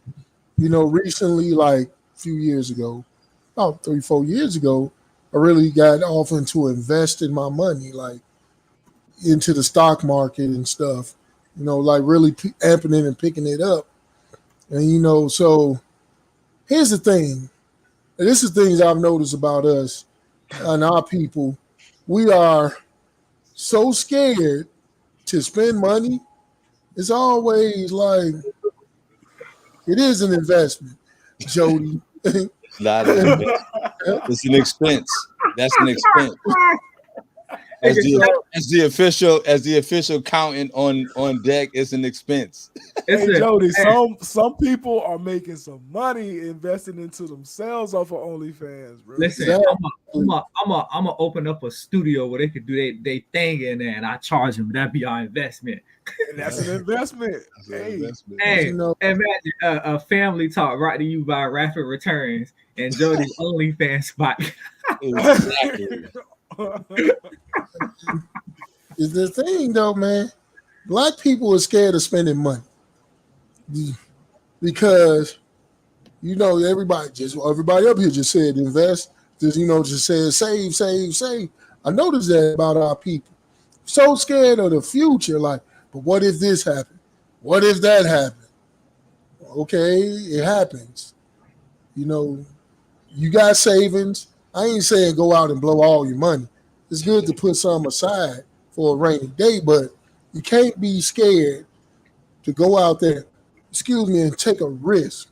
You know, recently, like a few years ago, about 3-4 years ago, I really got off into investing my money, like into the stock market and stuff. You know, like really amping it and picking it up. And, you know, so here's the thing. And this is things I've noticed about us and our people. We are so scared to spend money. It's always like, it is an investment, Jody. It's not an investment. It's an expense. That's an expense. As the official accountant on deck, it's an expense. Hey, Jody, some people are making some money investing into themselves off of OnlyFans, bro. Listen, I'm gonna open up a studio where they could do they thing in there, and I charge them. That'd be our investment. And that's an investment. Hey, imagine a family talk right to you by Rapid Returns and Jody's OnlyFans spot. Exactly. Is the thing though, man. Black people are scared of spending money because you know everybody up here just said invest. Just said save. I noticed that about our people. So scared of the future, like, but what if this happened? What if that happened? Okay, it happens. You know, you got savings. I ain't saying go out and blow all your money. It's good to put some aside for a rainy day, but you can't be scared to go out there, and take a risk,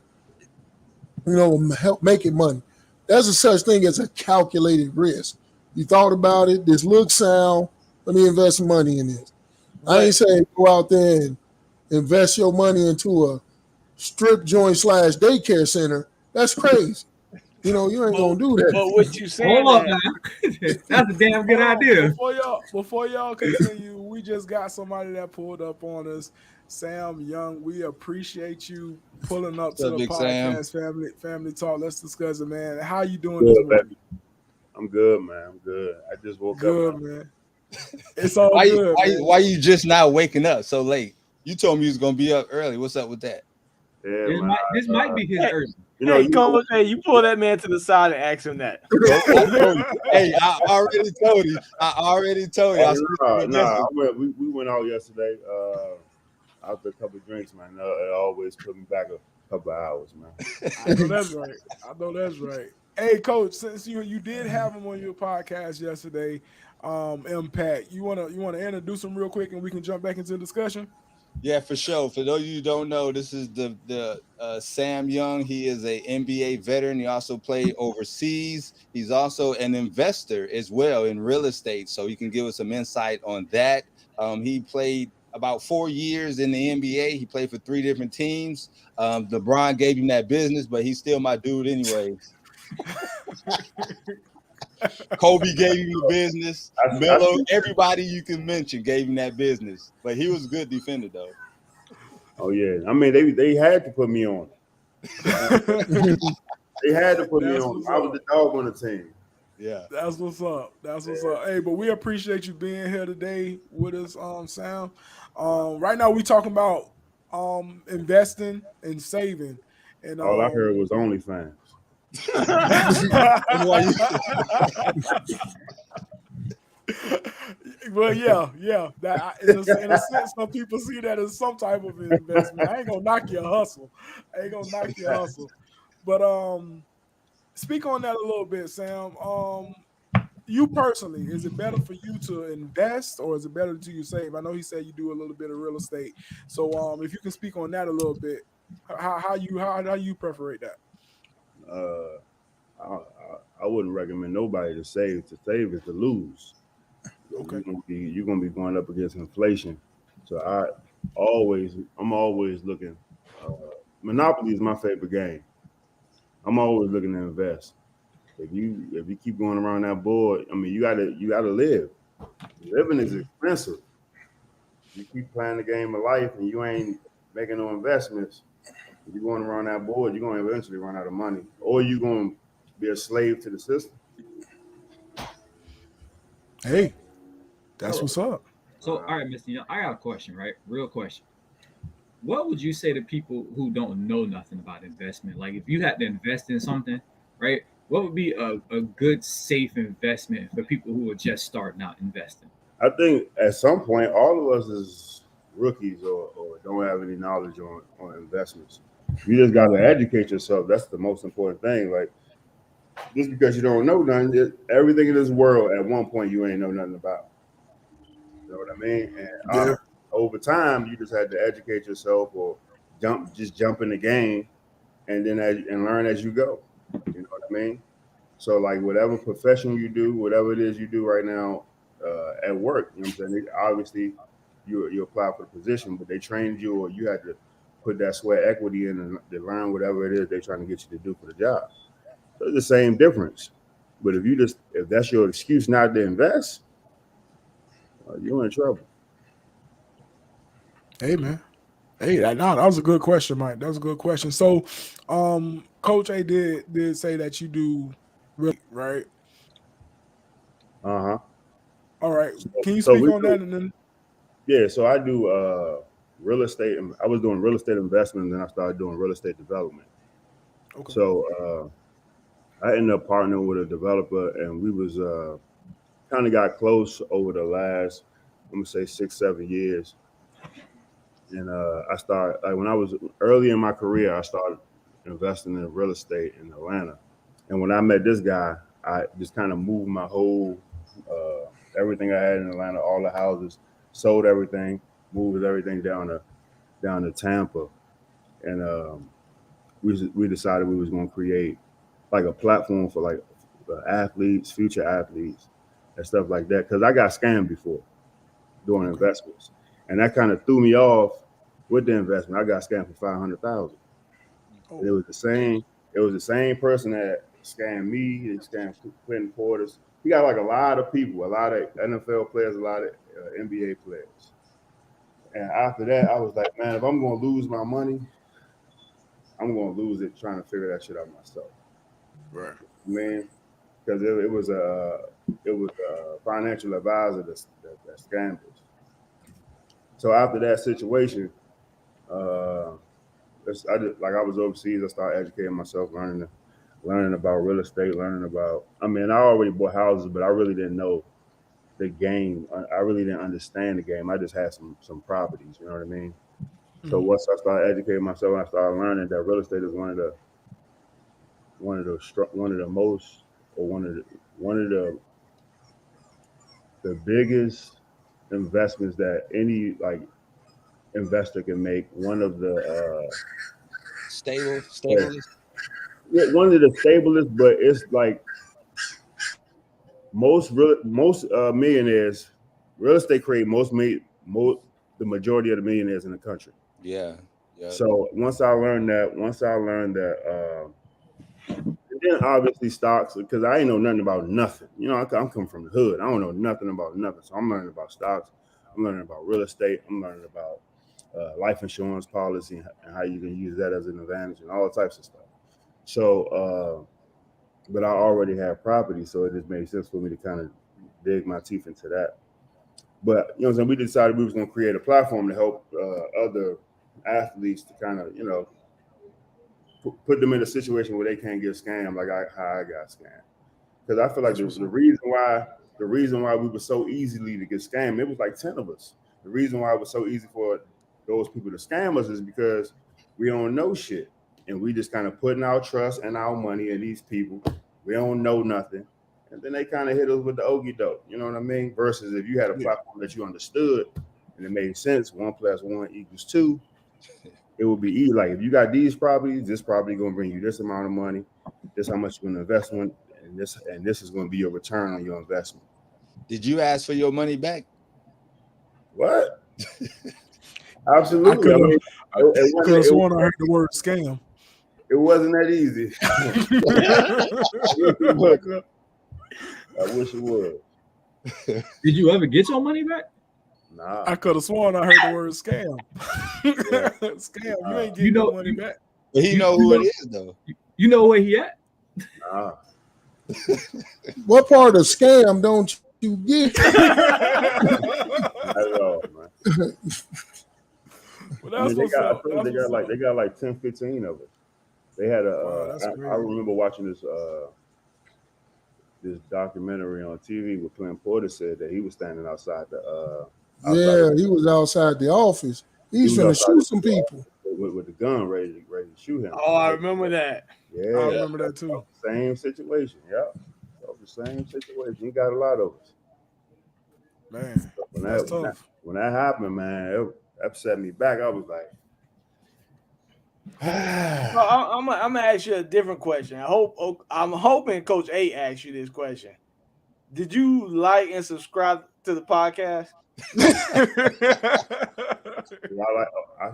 help making money. There's a such thing as a calculated risk. You thought about it, this looks sound, let me invest money in this. I ain't saying go out there and invest your money into a strip joint / daycare center. That's crazy. You ain't gonna do that. But what you saying? Hold up, man. That's a damn good idea. Before y'all continue, we just got somebody that pulled up on us. Sam Young, we appreciate you pulling up to the podcast, family talk. Let's discuss it, man. How you doing this morning? I'm good, man. I'm good. I just woke up. Good, man. It's all good. Why you just not waking up so late? You told me you was gonna be up early. What's up with that? Yeah, this might be his early. You pull that man to the side and ask him that. Hey, I already told you. We went out yesterday. After a couple of drinks, man. It always put me back a couple of hours, man. I know that's right. Hey, Coach, since you did have him on your podcast yesterday, Impact, you wanna introduce him real quick and we can jump back into the discussion? Yeah, for sure. For those of you who don't know, this is the Sam Young. He is a NBA veteran. He also played overseas. He's also an investor as well in real estate. So he can give us some insight on that. He played about 4 years in the NBA. He played for 3 different teams. LeBron gave him that business, but he's still my dude anyways. Kobe gave him the business. Melo, everybody you can mention gave him that business. But he was a good defender, though. Oh, yeah. I mean, they had to put me on. They had to put me on. I was the dog on the team. Yeah. That's what's up. Hey, but we appreciate you being here today with us, Sam. Right now we talking about investing and saving. And all I heard was OnlyFans. Well, yeah. That in a sense, some people see that as some type of investment. I ain't gonna knock your hustle. But speak on that a little bit, Sam. You personally, is it better for you to invest or is it better to you save? I know he said you do a little bit of real estate. So if you can speak on that a little bit, how you prefer that? I wouldn't recommend nobody to save. To save is to lose. Okay. You're gonna be going up against inflation So I'm always looking. Monopoly is my favorite game. I'm always looking to invest. If you keep going around that board, I mean, you gotta live. Living is expensive. You keep playing the game of life and you ain't making no investments. If you're going around that board, you're gonna eventually run out of money, or you're gonna be a slave to the system. Hey, that's what's up. So, all right, Mr. Young, I got a question, right? Real question. What would you say to people who don't know nothing about investment? Like, if you had to invest in something, right? What would be a good, safe investment for people who are just starting out investing? I think at some point, all of us is rookies or don't have any knowledge on investments. You just got to educate yourself. That's the most important thing. Like, just because you don't know nothing, everything in this world at one point you ain't know nothing about. You know what I mean? And over time, you just had to educate yourself or jump in the game, and then and learn as you go. You know what I mean? So like whatever profession you do, whatever it is you do right now at work, you know what I'm saying? Obviously, you apply for the position, but they trained you, or you had to put that sweat equity in and to learn whatever it is they're trying to get you to do for the job. So it's the same difference. But if that's your excuse not to invest, you're in trouble. Hey, man. Hey, that was a good question, Mike. That was a good question. So, Coach A did say that you do really, right? Uh-huh. All right. Can you speak on that? And then yeah, so I do real estate. I was doing real estate investment, and then I started doing real estate development. Okay. So I ended up partnering with a developer, and we was kind of got close over the last, I'm gonna say 6-7 years. And I started, like when I was early in my career, I started investing in real estate in Atlanta. And when I met this guy, I just kind of moved my whole everything I had in Atlanta, all the houses, sold everything, moved everything down to Tampa, and we decided we was going to create like a platform for like athletes, future athletes, and stuff like that. Because I got scammed before doing investments, and that kind of threw me off with the investment. I got scammed for $500,000. Oh. It was the same. It was the same person that scammed me. He scammed Clinton Portis. He got like a lot of people, a lot of NFL players, a lot of NBA players. And after that, I was like, man, if I'm going to lose my money, I'm going to lose it trying to figure that shit out myself. Right. Man, because it was a financial advisor that scammed us. So after that situation, I was overseas. I started educating myself, learning about real estate, I already bought houses, but I really didn't know the game. I really didn't understand the game. I just had some properties, you know what I mean? Mm-hmm. So once I started educating myself, I started learning that real estate is one of the biggest investments that any like investor can make. One of the stablest. Yeah, one of the stablest, but it's like most millionaires, real estate create the majority of the millionaires in the country. Yeah. So once I learned that, then obviously stocks, because I ain't know nothing about nothing. You know, I'm coming from the hood. I don't know nothing about nothing. So I'm learning about stocks. I'm learning about real estate. I'm learning about life insurance policy and how you can use that as an advantage and all types of stuff. So, but I already had property, so it just made sense for me to kind of dig my teeth into that. But, you know what I'm saying, we decided we was going to create a platform to help other athletes to kind of, you know, put them in a situation where they can't get scammed like how I got scammed. Because I feel like the reason why we were so easily to get scammed, it was like 10 of us. The reason why it was so easy for those people to scam us is because we don't know shit. And we just kind of putting our trust and our money in these people. We don't know nothing. And then they kind of hit us with the okie doke. You know what I mean? Versus if you had a platform that you understood and it made sense, 1 + 1 = 2, it would be easy. Like if you got these properties, this property going to bring you this amount of money, this how much you're going to invest in, and this is going to be your return on your investment. Did you ask for your money back? What? Absolutely. I mean, I could have sworn I heard the word scam. It wasn't that easy. I wish it was. Did you ever get your money back? Nah. I could have sworn I heard the word scam. Scam. You ain't getting your money back. But he know who it is, though. You know where he at? Nah. What part of scam don't you get? Not at all, man. Well, that's they got like 10, 15 of it. They had a. I remember watching this this documentary on TV where Clint Porter said that he was standing outside the. He was outside the office. He's finna shoot some people with the gun ready to shoot him. Oh, I remember that. Yeah, I remember that too. Same situation. Yeah, the same situation. He got a lot of us. Man, when that happened, man, it upset me back. I was like, I'm gonna ask you a different question. I'm hoping Coach A asks you this question. Did you like and subscribe to the podcast?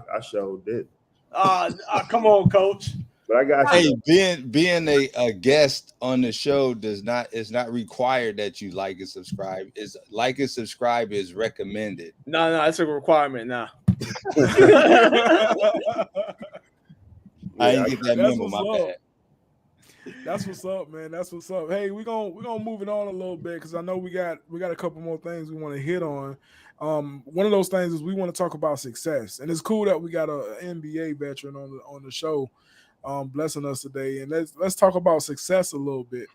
I sure did. Come on, Coach. But I got you. Hey, being a guest on the show is not required that you like and subscribe. Is like and subscribe is recommended. No, it's a requirement now. I didn't get that memo. My bad. That's what's up, man. That's what's up. Hey, we're gonna move it on a little bit because I know we got a couple more things we want to hit on. One of those things is we want to talk about success, and it's cool that we got an NBA veteran on the show, blessing us today. And let's talk about success a little bit.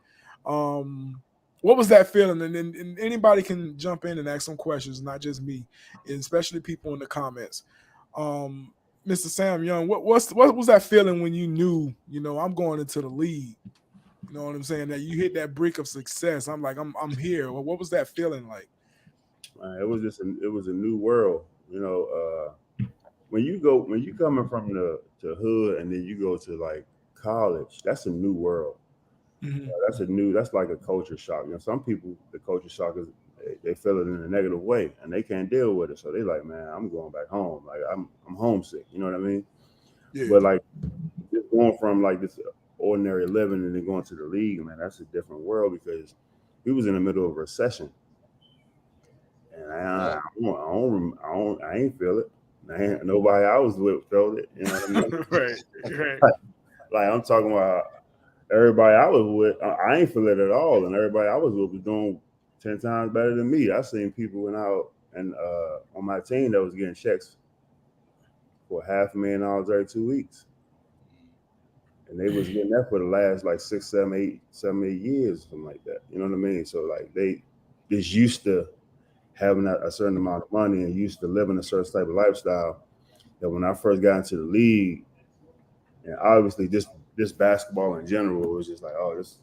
What was that feeling? And anybody can jump in and ask some questions, not just me, and especially people in the comments. Mr. Sam Young, what was that feeling when you knew, I'm going into the league? You know what I'm saying? That you hit that brick of success. I'm like, I'm here. Well, what was that feeling like? It was a new world. When you coming from the hood and then you go to like college, that's a new world. Mm-hmm. That's like a culture shock. Some people, the culture shock is they feel it in a negative way and they can't deal with it. So they like, man, I'm going back home. Like I'm homesick. You know what I mean? Yeah. But like just going from like this ordinary living and then going to the league, man, that's a different world because we was in the middle of a recession. And I ain't feel it. Nobody I was with felt it. You know what I mean? Right. Like I'm talking about everybody I was with, I ain't feel it at all. And everybody I was with was doing 10 times better than me. I seen people went out and on my team that was getting checks for $500,000 every 2 weeks. And they was getting that for the last like 6, 7, 8 years, something like that. You know what I mean? So like they just used to having a certain amount of money and used to living a certain type of lifestyle that when I first got into the league, and obviously this basketball in general was just like, oh, this,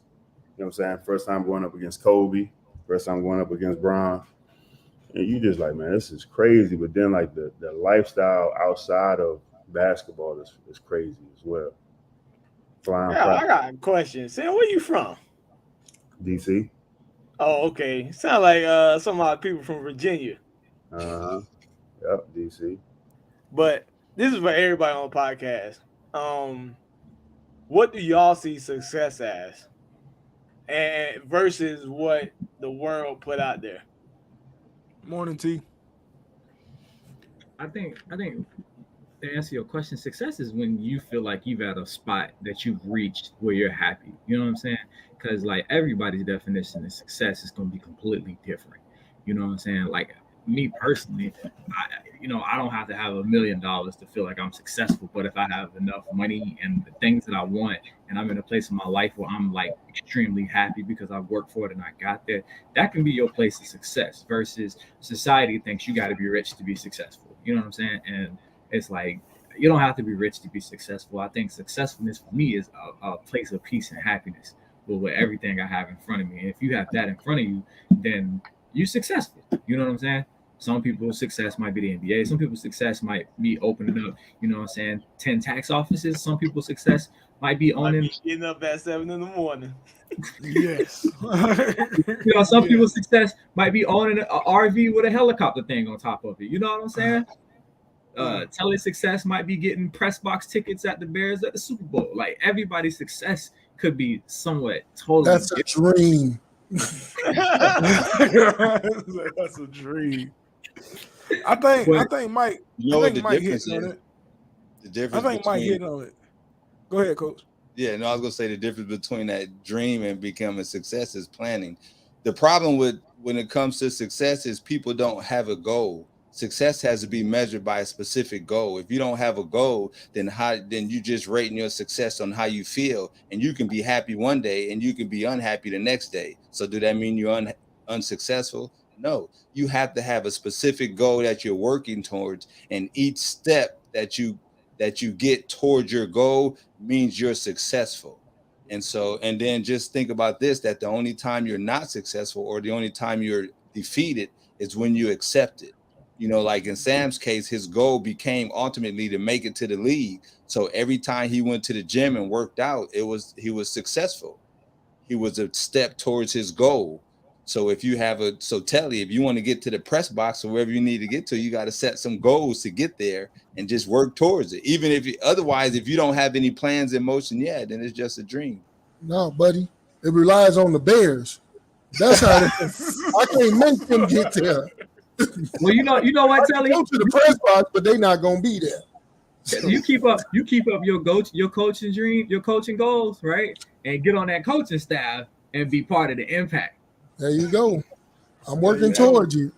you know what I'm saying? First time going up against Kobe, first time going up against Bron. And you just like, man, this is crazy. But then like the lifestyle outside of basketball is crazy as well. I got a question. Sam, where you from? DC. Oh, okay. Sound like some of our people from Virginia. Yep, DC. But this is for everybody on the podcast. What do y'all see success as? And versus what the world put out there? Morning, T. I think to answer your question, success is when you feel like you've at a spot that you've reached where you're happy. You know what I'm saying? Because like everybody's definition of success is going to be completely different. You know what I'm saying? Like me personally, I don't have to have $1 million to feel like I'm successful. But if I have enough money and the things that I want, and I'm in a place in my life where I'm like extremely happy because I've worked for it and I got there, that can be your place of success. Versus society thinks you got to be rich to be successful. You know what I'm saying? And it's like, you don't have to be rich to be successful. I think successfulness for me is a place of peace and happiness with everything I have in front of me. And if you have that in front of you, then you're successful. You know what I'm saying? Some people's success might be the NBA. Some people's success might be opening up, 10 tax offices. Some people's success might be owning. Getting up at 7 in. Yes. Some people's success might be owning an RV with a helicopter thing on top of it. You know what I'm saying? Telly's success might be getting press box tickets at the Bears at the Super Bowl. Like, everybody's success could be somewhat totally. That's a dream. That's a dream. I think Mike. You know what the Mike difference hit on is? it. The difference. I think Mike hit on it. Go ahead, Coach. Yeah, no, I was gonna say the difference between that dream and becoming success is planning. The problem with when it comes to success is people don't have a goal. Success has to be measured by a specific goal. If you don't have a goal, then you just rating your success on how you feel, and you can be happy one day and you can be unhappy the next day. So do that mean you're unsuccessful? No, you have to have a specific goal that you're working towards, and each step that you get towards your goal means you're successful. And then just think about this, that the only time you're not successful or the only time you're defeated is when you accept it. Like in Sam's case, his goal became ultimately to make it to the league. So every time he went to the gym and worked out, he was successful. He was a step towards his goal. So if you Telly, if you want to get to the press box or wherever you need to get to, you got to set some goals to get there and just work towards it. Even if if you don't have any plans in motion yet, then it's just a dream. No, buddy, it relies on the Bears. That's how I can't make them get there. Well, you know what, Telly? Go to the press box, but they're not gonna be there. You keep up your coaching dream, your coaching goals, right? And get on that coaching staff and be part of the impact. There you go. I'm working towards you.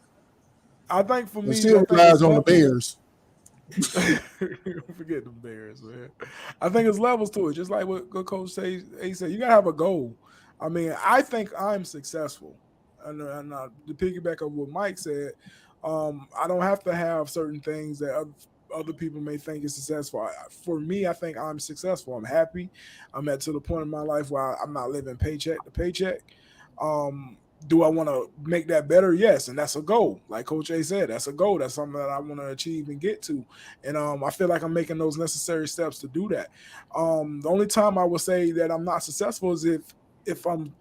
I think for me, it still relies on the Bears. Forget the Bears, man. I think it's levels to it. Just like what Coach said, you gotta have a goal. I mean, I think I'm successful. And to piggyback on what Mike said, I don't have to have certain things that other people may think is successful. For me, I think I'm successful. I'm happy. I'm to the point in my life where I'm not living paycheck to paycheck. Do I want to make that better? Yes, and that's a goal. Like Coach A said, that's a goal. That's something that I want to achieve and get to. And I feel like I'm making those necessary steps to do that. The only time I would say that I'm not successful is if I'm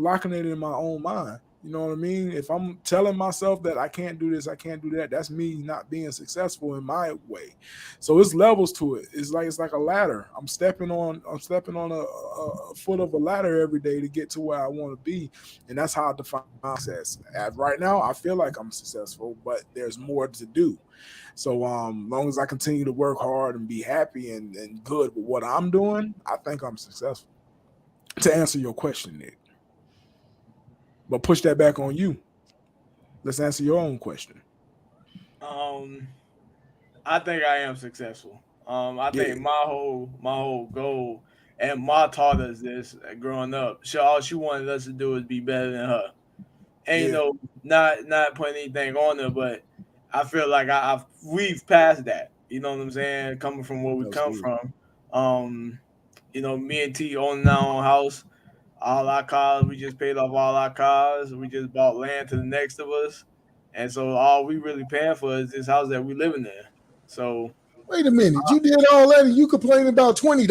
locking it in my own mind. You know what I mean? If I'm telling myself that I can't do this, I can't do that, that's me not being successful in my way. So it's levels to it. It's like a ladder. I'm stepping on a foot of a ladder every day to get to where I want to be. And that's how I define success. Right now, I feel like I'm successful, but there's more to do. So long as I continue to work hard and be happy and good with what I'm doing, I think I'm successful. To answer your question, Nick. But push that back on you. Let's answer your own question. I think I am successful. I think my whole goal, and Ma taught us this growing up. All she wanted us to do is be better than her. And not putting anything on her, but I feel like we've passed that. You know what I'm saying? Coming from where we come from. Me and T owning our own house. All our cars, we just paid off all our cars. We just bought land to the next of us. And so all we really paying for is this house that we living in. So wait a minute. You did all that and you complain about $20?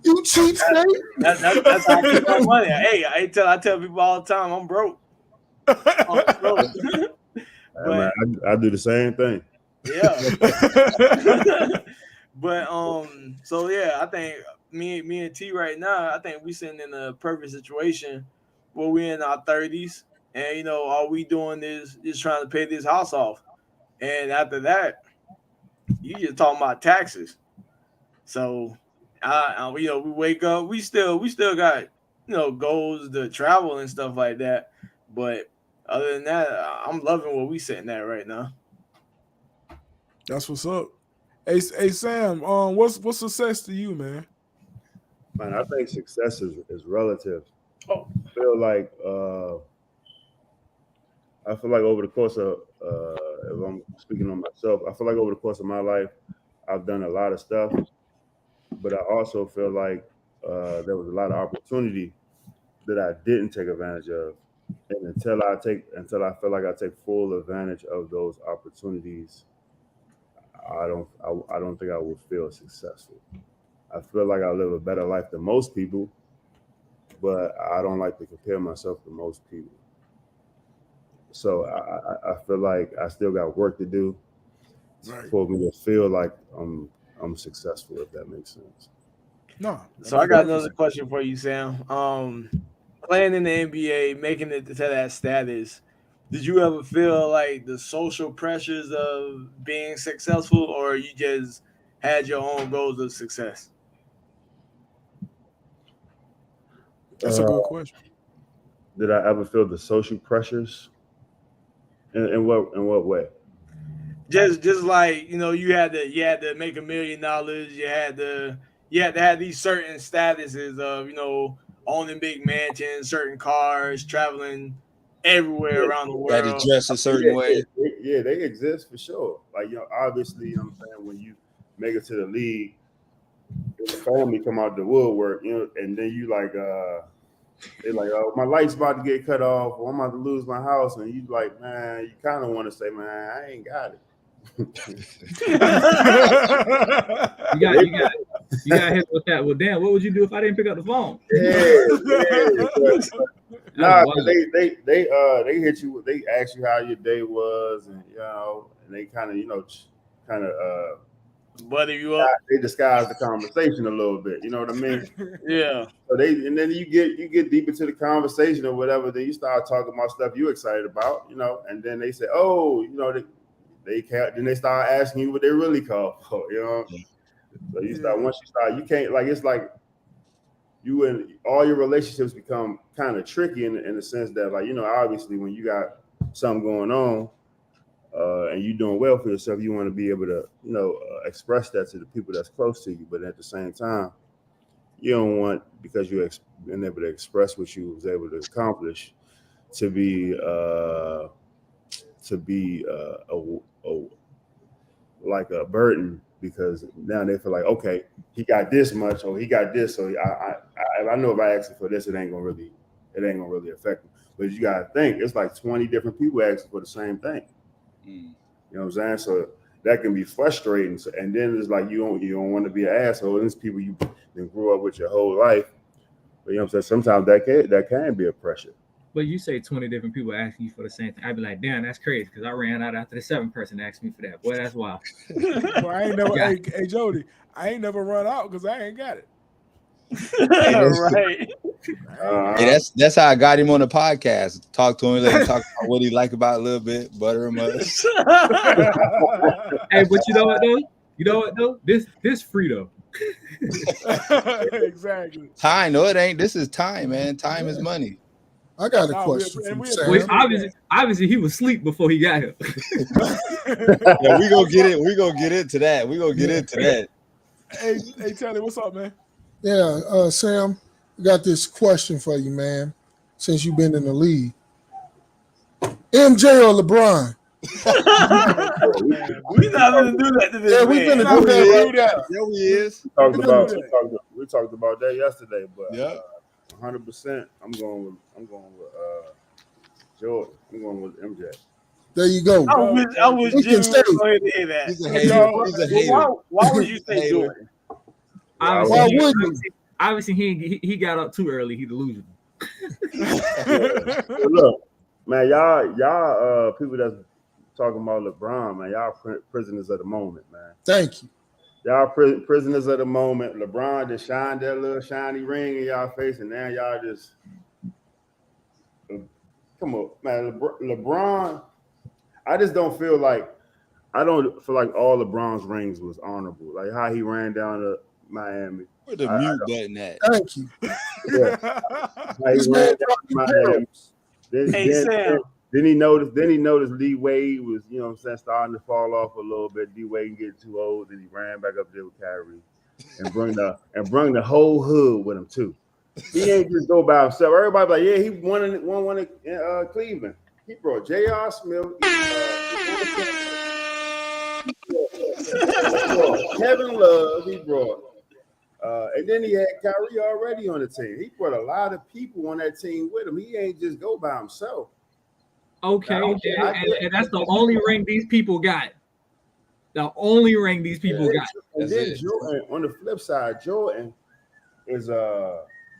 You cheapskate. That's how I keep my money. Hey, I tell people all the time I'm broke. But, I do the same thing. Yeah. But so yeah, I think me and T right now, I think we sitting in a perfect situation where we're in our 30s, and all we doing is just trying to pay this house off, and after that, you just talking about taxes. So, we wake up, we still got goals to travel and stuff like that, but other than that, I'm loving where we sitting at right now. That's what's up. Hey Sam, what's success to you, man? Man, I think success is relative. Oh. I feel like over the course of if I'm speaking on myself, I feel like over the course of my life, I've done a lot of stuff, but I also feel like there was a lot of opportunity that I didn't take advantage of. And until I feel like I take full advantage of those opportunities, I don't think I will feel successful. I feel like I live a better life than most people, but I don't like to compare myself to most people. So I feel like I still got work to do for me to feel like I'm successful, if that makes sense. No. So I got another question for you, Sam. Playing in the NBA, making it to that status, did you ever feel like the social pressures of being successful, or you just had your own goals of success? That's a good question. Did I ever feel the social pressures? In what way? Just like, you know, you had to make $1 million. You had to have these certain statuses of, you know, owning big mansions, certain cars, traveling everywhere around the world. Got to dress a certain way. Yeah, they exist for sure. Like, you know, obviously, you know what I'm saying, when you make it to the league, the family come out the woodwork, you know, and then you like they're like, oh, my light's about to get cut off, or I'm about to lose my house, and you like, man, you kind of want to say, man, I ain't got it. You got hit with that. Well, damn, what would you do if I didn't pick up the phone? Nah, they hit you. They ask you how your day was, and you know, and they kind of, you know, butter you up. They disguise the conversation a little bit. You know what I mean? Yeah. So and then you get deep into the conversation or whatever. Then you start talking about stuff you're excited about, you know, and then they say, oh, you know, they can't. Then they start asking you what they really call for, you know. So you start once you start, you can't, like, it's like you and all your relationships become kind of tricky in the sense that, like, you know, obviously when you got something going on and you're doing well for yourself, you want to be able to, you know, express that to the people that's close to you. But at the same time, you don't want, because you've been able to express what you was able to accomplish, to be like a burden, because now they feel like, okay, he got this much, or he got this, so I know if I ask him for this, it ain't gonna really affect him. But you gotta think, it's like 20 different people asking for the same thing. You know what I'm saying? So that can be frustrating. So, and then it's like you don't want to be an asshole. These people you grew up with your whole life. But you know what I'm saying? Sometimes that can be a pressure. But you say 20 different people asking you for the same thing. I'd be like, damn, that's crazy, because I ran out after the 7th person asked me for that. Boy, that's wild. Well, I ain't never, hey Jody, I ain't never run out because I ain't got it. Right. Hey, that's how I got him on the podcast. Talk to him, let him talk about what he like about a little bit, butter him up. Hey, but you know what though? This free though. Exactly. Time, no, it ain't. This is time, man. Time is money. I got a question from Sam. Wait, obviously he was asleep before he got here. Yeah, we gonna get it. We gonna get into that. We gonna get into that. Hey, Telly, what's up, man? Yeah, Sam, I got this question for you, man. Since you've been in the league, MJ or LeBron? We're not gonna do that to this. Yeah, we're gonna do that. Yeah, we is. We talked about that yesterday, but yeah, 100%. I'm going with Jordan. I'm going with MJ. There you go. I was just going to hear that. He's a hater. He's a hater. Why would you say Jordan? Obviously, he got up too early. He delusional. Look, man, y'all people that's talking about LeBron, man, y'all prisoners of the moment, man. Thank you. Y'all prisoners of the moment. LeBron just shined that little shiny ring in y'all face, and now y'all just come on, man. LeBron, I don't feel like all LeBron's rings was honorable. Like how he ran down to Miami. Where the mute button at? Thank you. Yeah. He ran down to Miami. Then he noticed Lee Wade was, you know what I'm saying, starting to fall off a little bit. D Wade getting too old, and he ran back up there with Kyrie and bring the whole hood with him too. He ain't just go by himself. Everybody like, yeah, he won one in Cleveland. He brought J.R. Smith, Kevin Love. He brought And then he had Kyrie already on the team. He put a lot of people on that team with him. He ain't just go by himself. Okay, and that's the only ring these people got. The only ring these people got. And then Jordan, on the flip side, Jordan is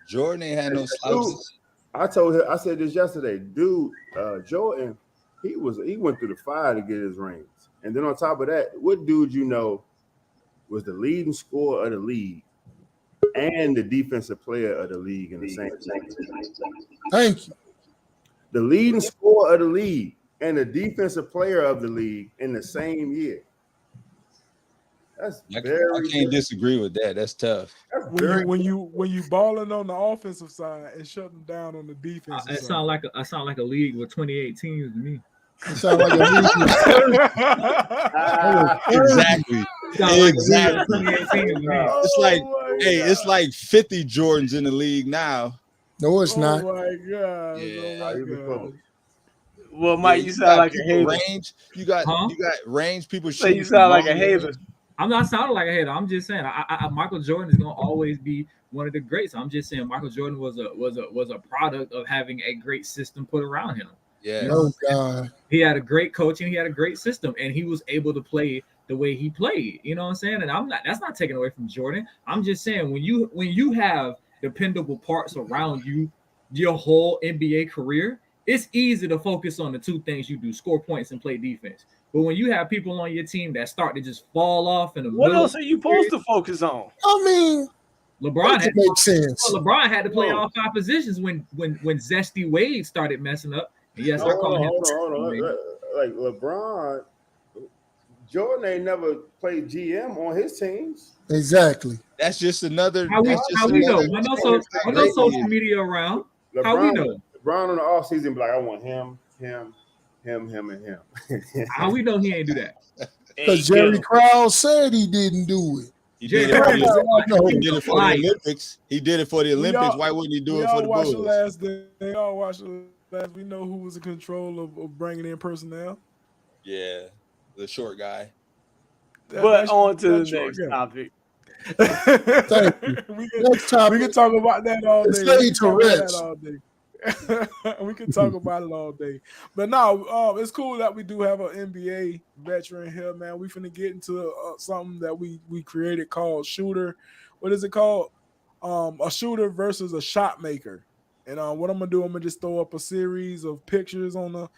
Jordan ain't had no slouches. I told him, I said this yesterday, dude. Jordan, he went through the fire to get his rings, and then on top of that, what dude you know was the leading scorer of the league and the defensive player of the league in the same season. Thank you. The leading scorer of the league and the defensive player of the league in the same year. That's I can't disagree with that. That's tough. When you balling on the offensive side and shutting down on the defensive side. I sound like a league with 28 teams to me. It sounds like a Exactly. It's like, it's like 50 Jordans in the league now. No, it's not. Oh my god! Yeah. Oh my god! Well, Mike, you sound like a hater. Range. You got range. People say you sound like a hater. I'm not sounding like a hater. I'm just saying, Michael Jordan is gonna always be one of the greats. I'm just saying, Michael Jordan was a product of having a great system put around him. Yeah. Oh God. He had a great coaching. He had a great system, and he was able to play the way he played. You know what I'm saying? And that's not taken away from Jordan. I'm just saying, when you have dependable parts around you your whole NBA career, it's easy to focus on the two things you do: score points and play defense. But when you have people on your team that start to just fall off in the middle, what else are you supposed to focus on? I mean, LeBron had makes sense. LeBron had to play all 5 positions when Zesty Wade started messing up. And yes, hold on. Like LeBron, Jordan ain't never played GM on his teams. Exactly. That's just another. How we know? When no social media around. LeBron, how we know? LeBron on the offseason be like, I want him, and him. How we know he ain't do that? Because Jerry Krause said he didn't do it. He did it for the Olympics. He did it for the Olympics. Why wouldn't he do it for the Bulls? They all watched the last. We know who was in control of bringing in personnel. Yeah, the short guy. But on to the next topic. Next topic. We can talk about that all day. We can talk about it all day. But no, it's cool that we do have an NBA veteran here, man. We finna get into something that we created called Shooter. What is it called? A shooter versus a shot maker. And what I'm gonna do, I'm gonna just throw up a series of pictures on the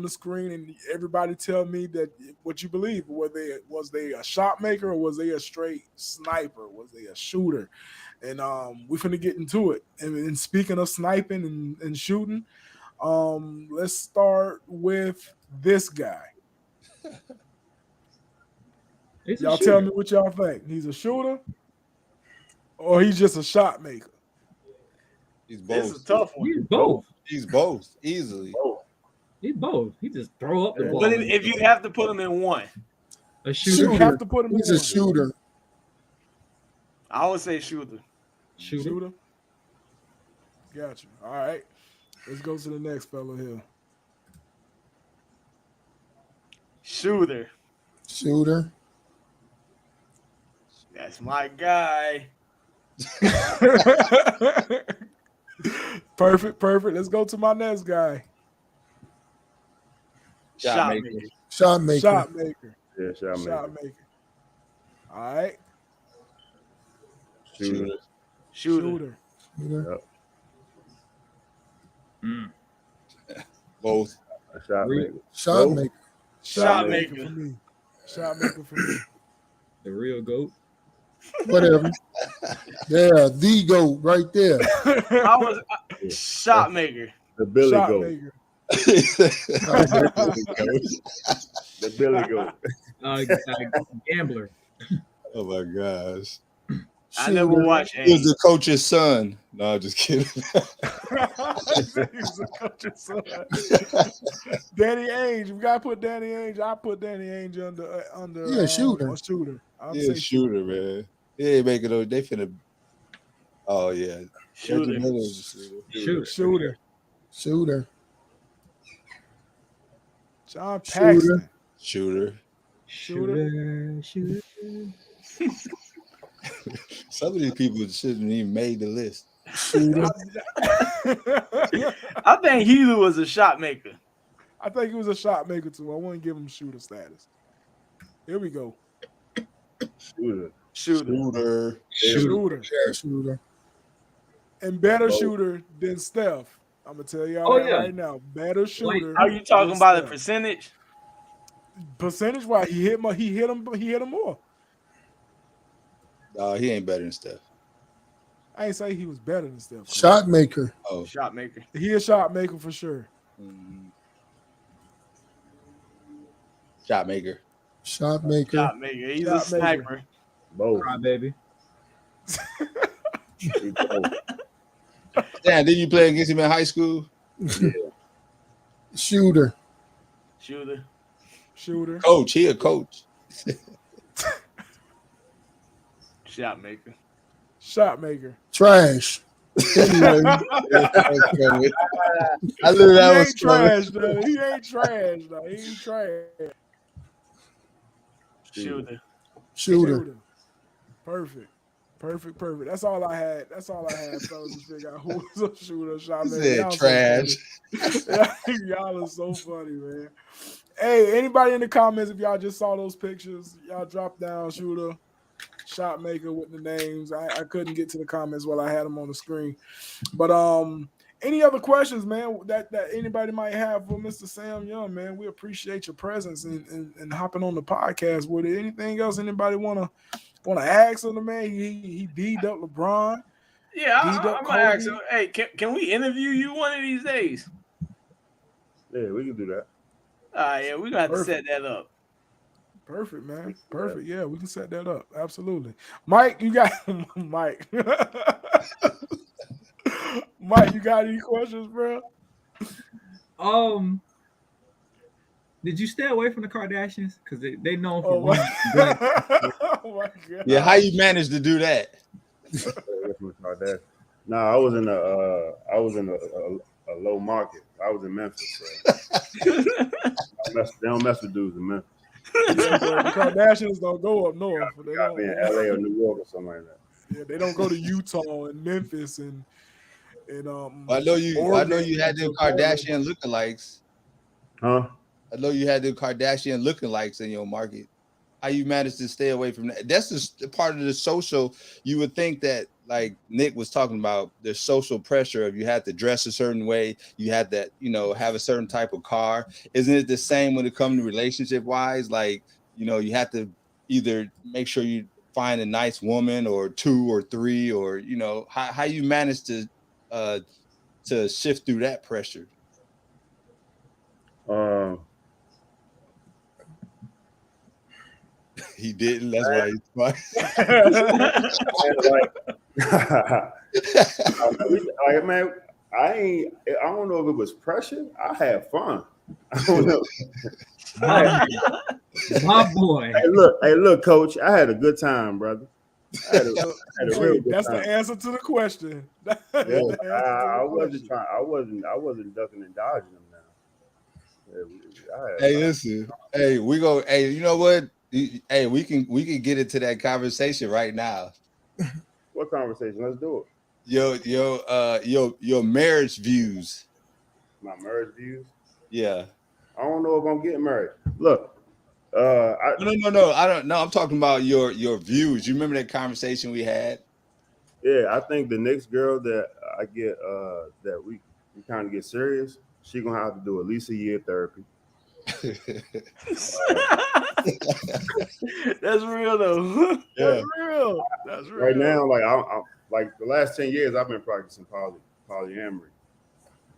screen, and everybody tell me that what you believe. Was they a shot maker, or was they a straight sniper? Was they a shooter? And we finna get into it. And speaking of sniping and shooting, let's start with this guy. Y'all tell me what y'all think. He's a shooter, or he's just a shot maker? He's both. It's a tough one. He's both easily. He's both. He just throw up the ball. But if you have to put him in one, a shooter. You have to put him. He's a shooter. I would say shooter. Shooter. Got you. All right. Let's go to the next fellow here. Shooter. That's my guy. Perfect. Let's go to my next guy. Shot maker. Yeah, shot maker. All right. Shooter. Yep. Both. Shot maker. Shot maker for me. The real GOAT. Whatever. Yeah, the GOAT right there. I was shot maker. The Billy shot Goat. Maker. The Billy Goat. Gambler. Oh my gosh. I never watched. He was the coach's son. No, I'm just kidding. He's the coach's son. Danny Ainge. We gotta put Danny Ainge. I put Danny Ainge under. Shooter. A shooter. Yeah, shooter, man. He ain't making no. They finna. Oh yeah. Shooter. John Paxson. Shooter. Some of these people shouldn't even made the list. I think Healy was a shot maker. I think he was a shot maker too. I wouldn't give him shooter status. Here we go. Shooter. And better shooter than Steph. I'm gonna tell y'all right now. Better shooter. Are you talking about a percentage? Percentage wise, he hit him more. No, he ain't better than Steph. I ain't say he was better than Steph. Shot maker. Oh, shot maker. He a shot maker for sure. Mm-hmm. Shot maker. Shot maker. Shot maker. He's a sniper. Both. Cry baby. Damn, didn't you play against him in high school? Yeah. Shooter. Coach. He a coach. Shot maker. Trash. Anyway. I knew that was trash, though. He ain't trash, though. He ain't trash. Shooter. Perfect. That's all I had. Fellas, to figure out who was a shooter. Shot maker. Y'all trash. Y'all are so funny, man. Hey, anybody in the comments, if y'all just saw those pictures, y'all drop down shooter, shot maker with the names. I couldn't get to the comments while I had them on the screen. But any other questions, man, that anybody might have for Mr. Sam Young, man? We appreciate your presence and hopping on the podcast with it. Anything else anybody wanna ask him, man? He D'd up LeBron. Yeah, I'm gonna ask him. Hey, can we interview you one of these days? Yeah, we can do that. Yeah, we're gonna have to set that up. Perfect, man. Perfect. Yeah, we can set that up. Absolutely. Mike, you got Mike. Mike, you got any questions, bro? Did you stay away from the Kardashians? Because they know. Oh my God. Yeah, how you managed to do that? No, I was in a low market. I was in Memphis. So. They don't mess with dudes in Memphis. The Kardashians don't go up north. They got me in LA or New York or something like that. Yeah, they don't go to Utah and Memphis and I know you had them Kardashian lookalikes. Huh? I know you had the Kardashian lookalikes in your market. How you managed to stay away from that? That's just part of the social. You would think that, like Nick was talking about, the social pressure of you had to dress a certain way, you had that, have a certain type of car. Isn't it the same when it comes to relationship wise? Like, you have to either make sure you find a nice woman or 2 or 3, or how you manage to shift through that pressure. He didn't. That's why he's like, man, I don't know if it was pressure. I had fun. I don't know. My boy. Hey, look, coach. I had a good time, brother. I had a real good That's time. the answer to the question. I wasn't ducking and dodging them now. Hey, listen. Hey, we go. Hey, you know what? Hey, we can get into that conversation right now. What conversation? Let's do it. Your marriage views. My marriage views? Yeah. I don't know if I'm getting married. Look, no. I don't know. I'm talking about your views. You remember that conversation we had? Yeah, I think the next girl that I get that we kind of get serious, she gonna have to do at least a year of therapy. That's real though. Yeah. That's real. Right now, like I'm like the last 10 years, I've been practicing polyamory.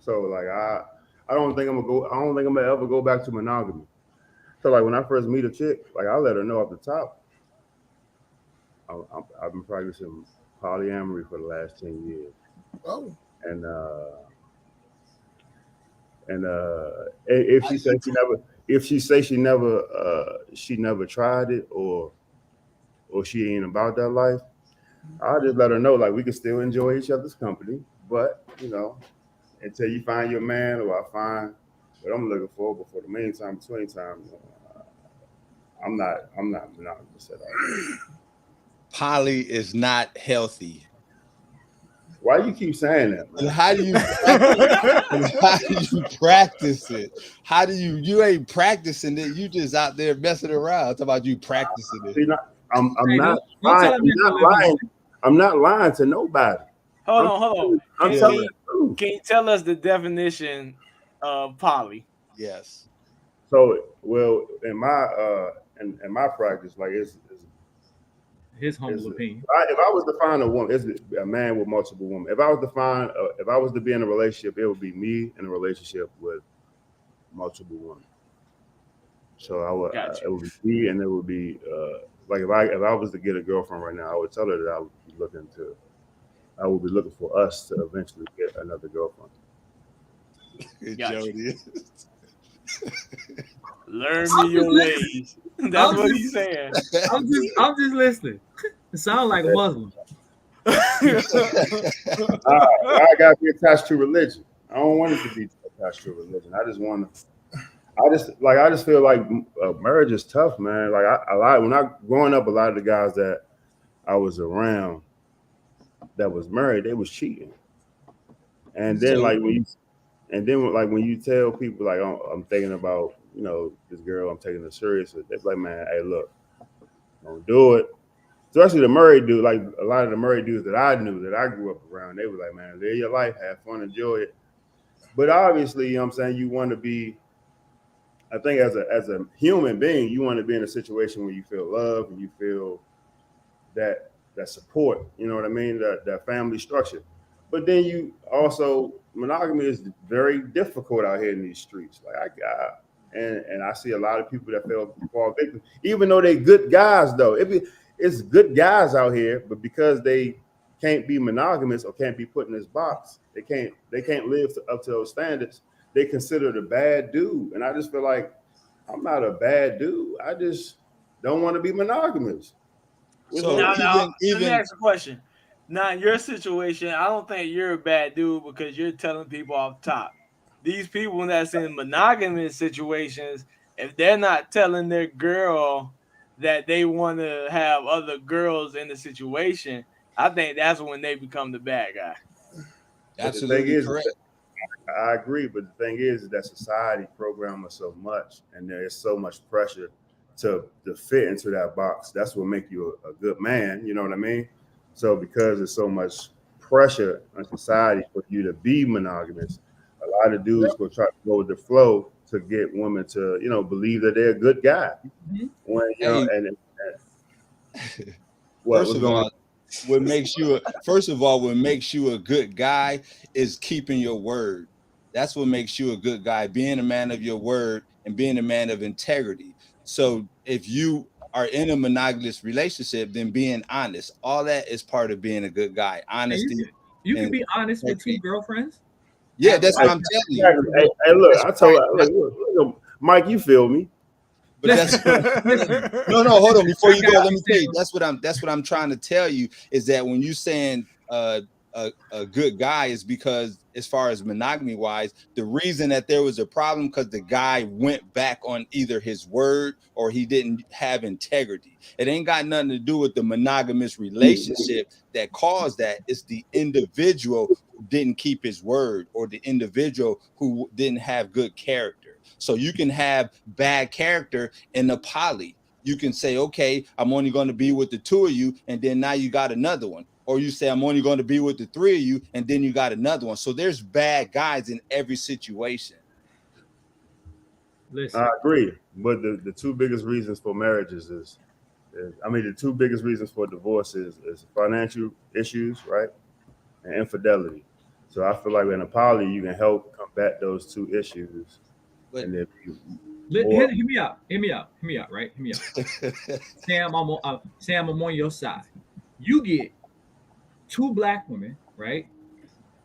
So like I don't think I'm gonna ever go back to monogamy. So like when I first meet a chick, like I let her know off the top, I've been practicing polyamory for the last 10 years. Oh. And if she says she never tried it or she ain't about that life, I'll just let her know like we can still enjoy each other's company, but until you find your man or I find what I'm looking for, but for the meantime, between time, I'm not monogamous at all. poly is not healthy. Why you keep saying that, man? And how do you practice it? How do you ain't practicing it? You just out there messing around. Talking about you practicing it. See, I'm not lying. I'm not lying to nobody. Hold on. I'm telling you. Can you tell us the definition of poly? Yes. So, well, in my practice, like it's his humble opinion. If I was to find a woman, it's a man with multiple women. If I was to be in a relationship, it would be me in a relationship with multiple women. So it would be me, and it would be like if I was to get a girlfriend right now, I would tell her that I would be looking for us to eventually get another girlfriend. Jody. Learn me your ways. That's what he's saying. I'm just listening. It sounds like a Muslim. I gotta be attached to religion. I don't want it to be attached to religion. I just feel like marriage is tough, man. Like growing up, a lot of the guys that I was around that was married, they was cheating. And then when you tell people like, oh, I'm thinking about, this girl, I'm taking her serious, they're like, man, hey, look, don't do it. Especially the Murray dude, like a lot of the Murray dudes that I knew, that I grew up around, they were like, man, live your life, have fun, enjoy it. But obviously, you know what I'm saying, you want to be, I think as a human being, you want to be in a situation where you feel love and you feel that support, you know what I mean, that family structure. But then you also, monogamy is very difficult out here in these streets. Like and I see a lot of people that fall victim, even though they good guys though. It's good guys out here, but because they can't be monogamous or can't be put in this box, they can't live up to those standards. They consider the bad dude. And I just feel like I'm not a bad dude. I just don't want to be monogamous. So let me ask a question. Now, in your situation, I don't think you're a bad dude because you're telling people off top. These people that's in monogamous situations, if they're not telling their girl that they want to have other girls in the situation, I think that's when they become the bad guy. Absolutely correct. I agree, but the thing is that society programs us so much, and there is so much pressure to fit into that box. That's what makes you a good man. You know what I mean? So because there's so much pressure on society for you to be monogamous, a lot of dudes will try to go with the flow to get women to, believe that they're a good guy. Mm-hmm. What makes you a good guy is keeping your word. That's what makes you a good guy, being a man of your word and being a man of integrity. So if you are in a monogamous relationship, then being honest, all that is part of being a good guy. Honesty. You can be honest with two girlfriends. Yeah, that's what I'm telling you. Hey, look, I told you, Mike, you feel me? But that's no, hold on. Before you go, let me tell you. That's what I'm trying to tell you is that when you saying a good guy is because as far as monogamy wise, the reason that there was a problem because the guy went back on either his word or he didn't have integrity. It ain't got nothing to do with the monogamous relationship that caused that. It's the individual who didn't keep his word or the individual who didn't have good character. So you can have bad character in a poly. You can say, okay, I'm only going to be with the two of you, and then now you got another one. Or you say, I'm only going to be with the three of you, and then you got another one. So there's bad guys in every situation. Listen. I agree. But the two biggest reasons for marriages the two biggest reasons for divorce is financial issues, right? And infidelity. So I feel like in a poly, you can help combat those two issues. But hear me out, right? Hear me out. Sam, I'm on your side. You get two black women, right?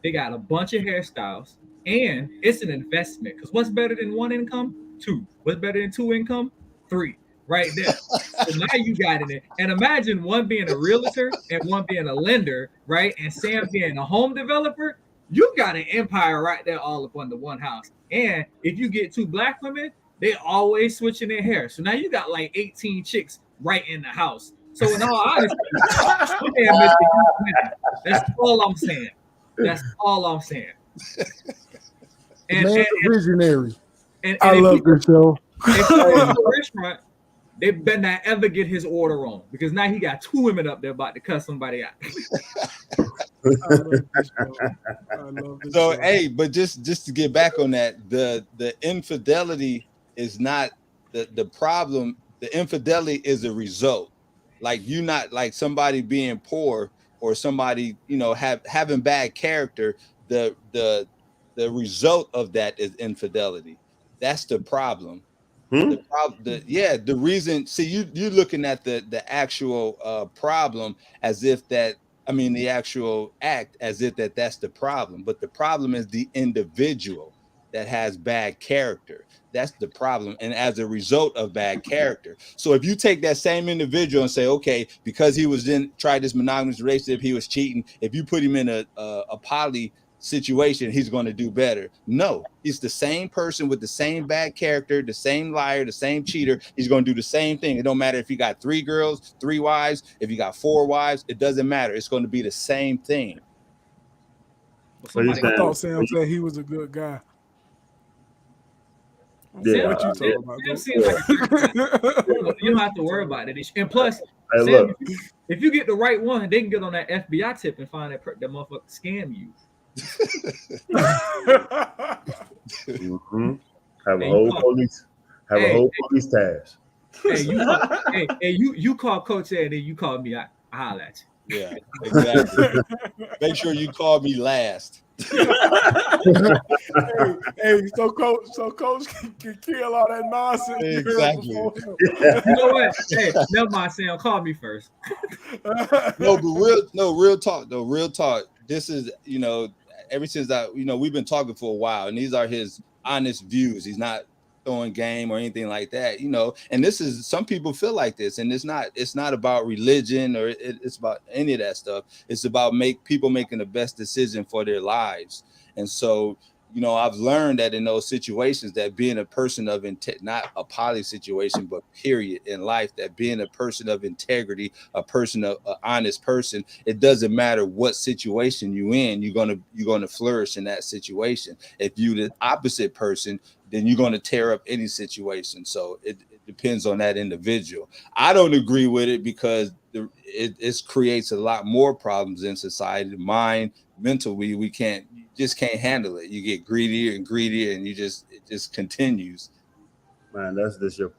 They got a bunch of hairstyles, and it's an investment. Because what's better than one income? Two. What's better than two income? Three. Right there. So now you got it. And imagine one being a realtor and one being a lender, right? And Sam being a home developer. You got an empire right there all up under one house. And if you get two black women, they always switching their hair. So now you got like 18 chicks right in the house. So in all honesty, man, Mr. You winning. That's all I'm saying. That's all I'm saying. Man, visionary. And I love this show. If you go to a restaurant, they better not ever get his order wrong, because now he got two women up there about to cuss somebody out. So hey, but just to get back on that, the infidelity is not the problem. The infidelity is a result. Like you not like somebody being poor or somebody, you know, having bad character. The result of that is infidelity. That's the problem. The problem, the reason. See, you're looking at the actual problem as if that. I mean, the actual act as if that's the problem. But the problem is the individual that has bad character. That's the problem. And as a result of bad character. So if you take that same individual and say, okay, because he was tried this monogamous relationship, he was cheating. If you put him in a poly situation, he's going to do better. No, he's the same person with the same bad character, the same liar, the same cheater. He's going to do the same thing. It don't matter if he got 3 girls, 3 wives, if he got 4 wives, it doesn't matter. It's going to be the same thing. I thought Sam said he was a good guy. Yeah, what you talking about? You don't have to worry about it. And plus, hey, Sam, look. if you get the right one, they can get on that FBI tip and find that motherfucker scam you. Have a whole police task. Hey, you call Coach and then you call me. I holler at you. Yeah, exactly. Make sure you call me last. hey, so coach can kill all that nonsense. Exactly. You know what? Hey, never mind, Sam. Call me first. No, but real talk though. Real talk. This is, you know, ever since we've been talking for a while, and these are his honest views. He's not throwing game or anything like that, you know. And this is, some people feel like this, and it's not about religion or it's about any of that stuff. It's about people making the best decision for their lives. And so, you know, I've learned that in those situations, that being a person of not a poly situation, but period in life, that being a person of integrity, a person of an honest person, it doesn't matter what situation you in, you're gonna flourish in that situation. If you the opposite person, then you're gonna tear up any situation. So it depends on that individual. I don't agree with it because it creates a lot more problems in society. Mind, mental, we just can't handle it. You get greedier and greedier, and it just continues. Man, that's just your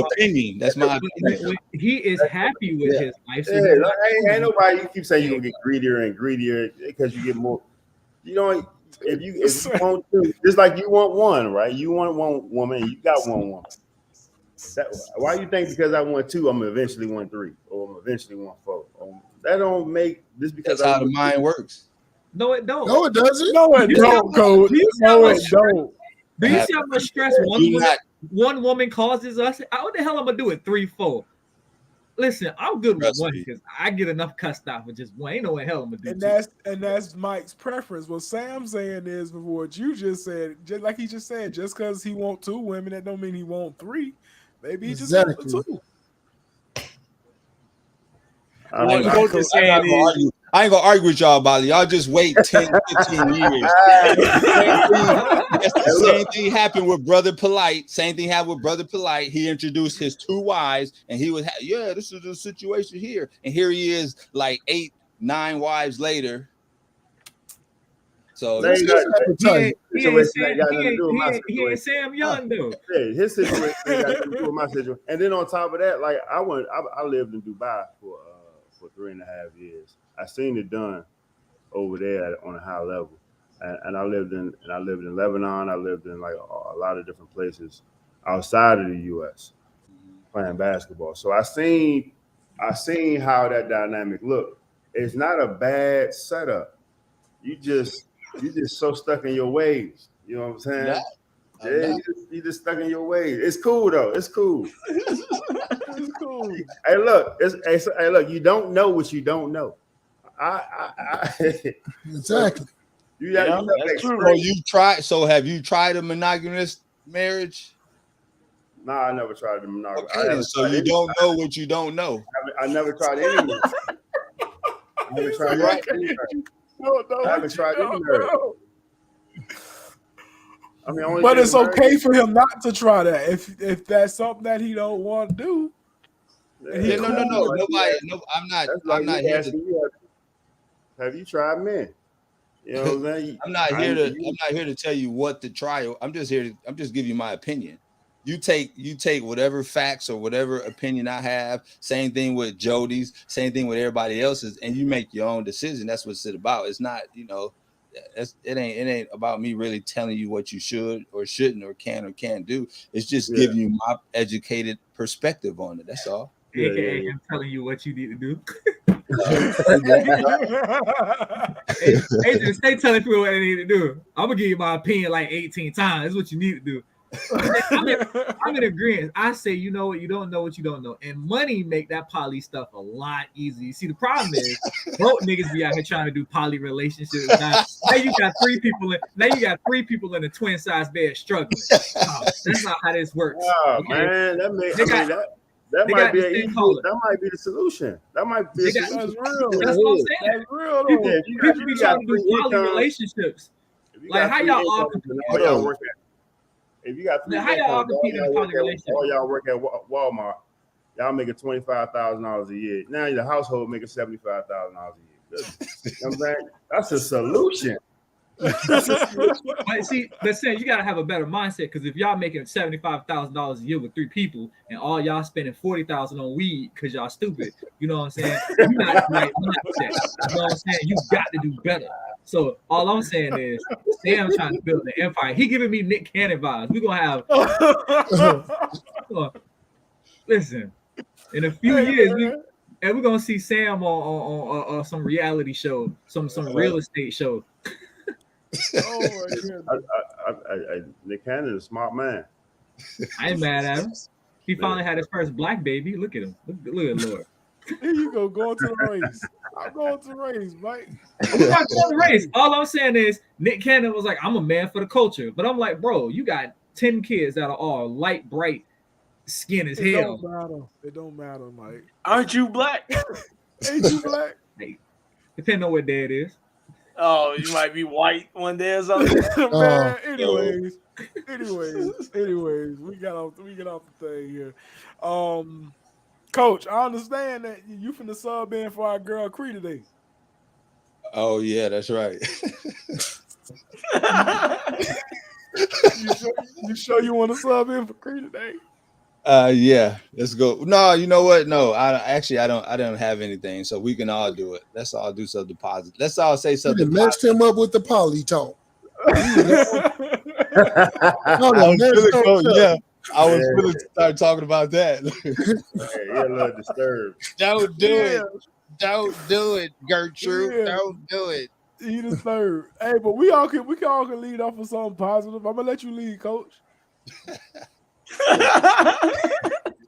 opinion. That's my opinion. He is happy with his life. So ain't nobody. You keep saying you're gonna get greedier and greedier because you get more. You know, if you want to, just like you want one, right? You want one woman, you got one woman. Why do you think because I want 2, I'm eventually want 3, or I'm eventually want 4? That don't make this because that's how the mind works. No, it don't. No, it doesn't. No, it don't, Coach. No, it don't. Do you see how much stress one woman causes us? What the hell I'm gonna do with 3, 4? Listen, I'm good with one because I get enough cussed out with just one. Ain't no way hell I'm gonna do. And that's Mike's preference. What Sam's saying is, with what you just said, just like he just said, just because he want 2 women, that don't mean he want 3. Maybe he just want 2. I ain't gonna argue with y'all about it. Y'all just wait 10, 15 years. That's the same thing happened with Brother Polite. Same thing happened with Brother Polite. He introduced his 2 wives, and he was, this is the situation here. And here he is, like 8, 9 wives later. So he ain't Sam Young, though. Yeah, his situation got to do with my situation. And then on top of that, like I lived in Dubai for 3.5 years. I seen it done over there on a high level, and I lived in Lebanon. I lived in like a lot of different places outside of the U.S. playing basketball. So I seen how that dynamic looked. It's not a bad setup. You just so stuck in your ways. You know what I'm saying? Yeah, you just stuck in your ways. It's cool though. It's cool. It's cool. Hey, look. Hey, look. You don't know what you don't know. Exactly. That's true. So have you tried a monogamous marriage? Nah, I never tried the monogamy. Okay, so you don't know what you don't know. I never tried any of it. I haven't tried any of it. I mean, but it's okay for him not to try that if that's something that he don't want to do. Yeah, no. I'm not here to. Have you tried men? You know what I'm saying? I'm not here to tell you what to try. I'm just giving you my opinion. You take whatever facts or whatever opinion I have. Same thing with Jody's. Same thing with everybody else's, and you make your own decision. That's what it's about. It's not, it ain't about me really telling you what you should or shouldn't or can or can't do. It's just giving you my educated perspective on it. That's all. AKA I'm telling you what you need to do. Agent, stay telling people what they need to do. I'm gonna give you my opinion like 18 times. That's what you need to do. I'm in agreement. I say, you know what, you don't know what you don't know, and money make that poly stuff a lot easier. See, the problem is broke niggas be out here trying to do poly relationships. Now you got three people in a twin size bed struggling. That's not how this works. Oh, okay? Man, that might be the solution. That might be that's real. That's what I'm saying. That's real. People be trying to do poly relationships. Like how y'all all compete? If you got three all y'all work at Walmart, y'all making $25,000 a year. Now the household making $75,000 a year. You know what I'm saying? That's a solution. But see, let's say you gotta have a better mindset, because if y'all making $75,000 a year with three people and all y'all spending $40,000 on weed because y'all stupid, you know what I'm saying? You're not right mindset. You know what I'm saying? You got to do better. So all I'm saying is, Sam trying to build an empire. He giving me Nick Cannon vibes. We're gonna have listen, in a few years, we're gonna see Sam on some reality show, some real estate show. Oh my God. Nick Cannon is a smart man. I ain't mad at him. He finally had his first black baby. Look at him. Look at Lord. Here you go, going to the race. I'm going to the race, Mike. I'm not going to the race. All I'm saying is Nick Cannon was like, I'm a man for the culture. But I'm like, bro, you got 10 kids that are all light, bright skin as hell. It don't matter, Mike. Aren't you black? Ain't you black? Hey, depending on what day it is. Oh, you might be white one day or something. Man, anyways, we get off the thing here. Coach, I understand that you finna sub in for our girl Cree today. Oh yeah, that's right. You sure you want to sub in for Cree today? Yeah, let's go. No, you know what? No, I don't have anything, so we can all do it. Let's all do something positive. Let's all say something. Messed him up with the poly talk. I was going to start talking about that. You're a little disturbed. Don't do it. Don't do it, Gertrude. Yeah. Don't do it. He disturbed. Hey, but we all can lead off with something positive. I'm gonna let you lead, Coach.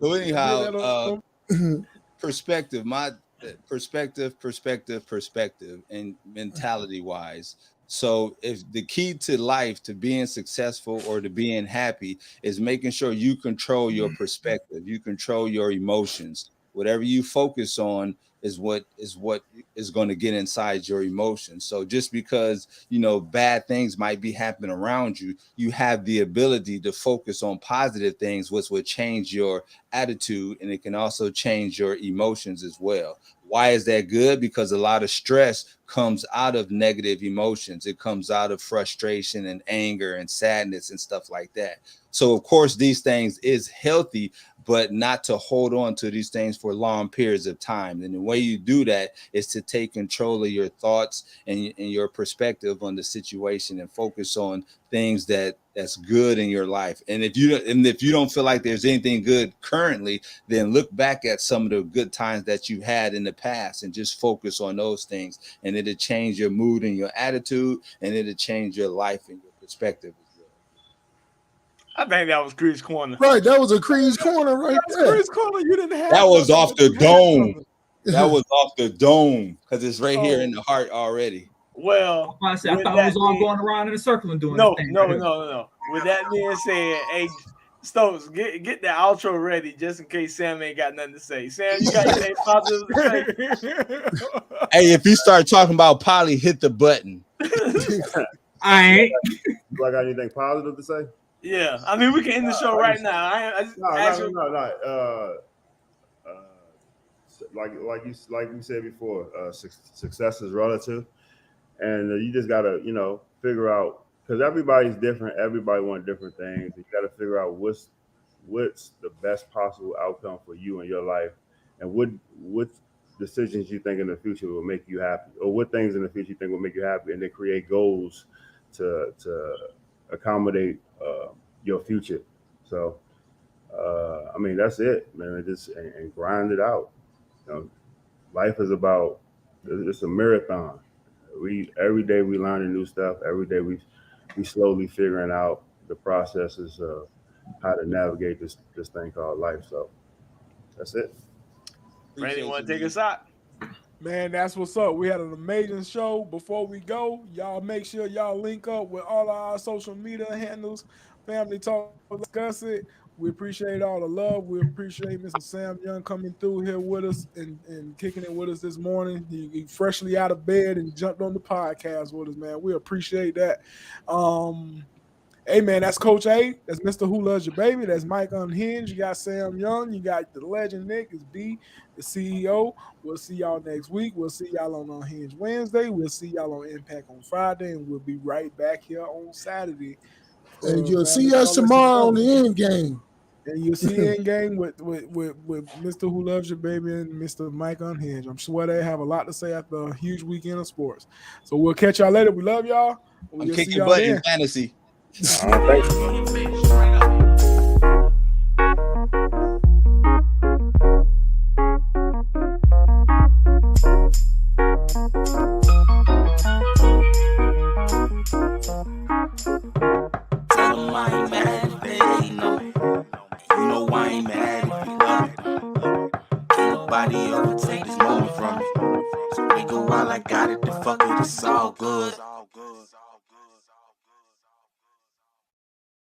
So anyhow, perspective, and mentality wise. So if the key to life, to being successful or to being happy, is making sure you control your perspective, you control your emotions. Whatever you focus on is what is going to get inside your emotions. So just because, bad things might be happening around you, you have the ability to focus on positive things, which will change your attitude, and it can also change your emotions as well. Why is that good? Because a lot of stress comes out of negative emotions. It comes out of frustration and anger and sadness and stuff like that. So of course, these things is healthy, but not to hold on to these things for long periods of time. And the way you do that is to take control of your thoughts and your perspective on the situation and focus on things that's good in your life. And if you don't feel like there's anything good currently, then look back at some of the good times that you had in the past and just focus on those things. And it'll change your mood and your attitude, and it'll change your life and your perspective. I think that was Creed's Corner. Right, that was a Creed's Corner right there. Creed's Corner, you didn't have that was off the dome. That was off the dome because it's right here in the heart already. Well, I thought it was all going around in a circle and doing no. With that being said, Stokes, get the outro ready just in case Sam ain't got nothing to say. Sam, you got anything positive to say? Hey, if you start talking about Polly, hit the button. I ain't. Do I got anything positive to say? Yeah, I mean we can end the show right now. Like we said before, success is relative, and you just gotta figure out, because everybody's different. Everybody wants different things. You gotta figure out what's the best possible outcome for you in your life, and what decisions you think in the future will make you happy, or what things in the future you think will make you happy, and then create goals to accommodate your future. So I mean, that's it, man. Just and grind it out. Life is about, it's a marathon. Every day we learning new stuff. Every day we slowly figuring out the processes of how to navigate this thing called life. So that's it. Randy, want to take us out? Man, that's what's up. We had an amazing show. Before we go, y'all make sure y'all link up with all our social media handles. Family Talk, discuss it. We appreciate all the love. We appreciate Mr. Sam Young coming through here with us and kicking it with us this morning. He freshly out of bed and jumped on the podcast with us, man. We appreciate that. Hey, man, that's Coach A. That's Mr. Who Loves Your Baby. That's Mike Unhinged. You got Sam Young. You got the legend Nick. It's B, the CEO. We'll see y'all next week. We'll see y'all on Unhinged Wednesday. We'll see y'all on Impact on Friday. And we'll be right back here on Saturday. And you'll see us tomorrow on the end game. And you'll see end game with Mr. Who Loves Your Baby and Mr. Mike Unhinged. I'm sure they have a lot to say after a huge weekend of sports. So we'll catch y'all later. We love y'all. I'm kicking butt in fantasy. Thank you. Tell them I ain't mad if they ain't know. You know I ain't mad if you love it. Can't nobody overtake this moment from me. So we go while I got it, the fuck it, it's all good.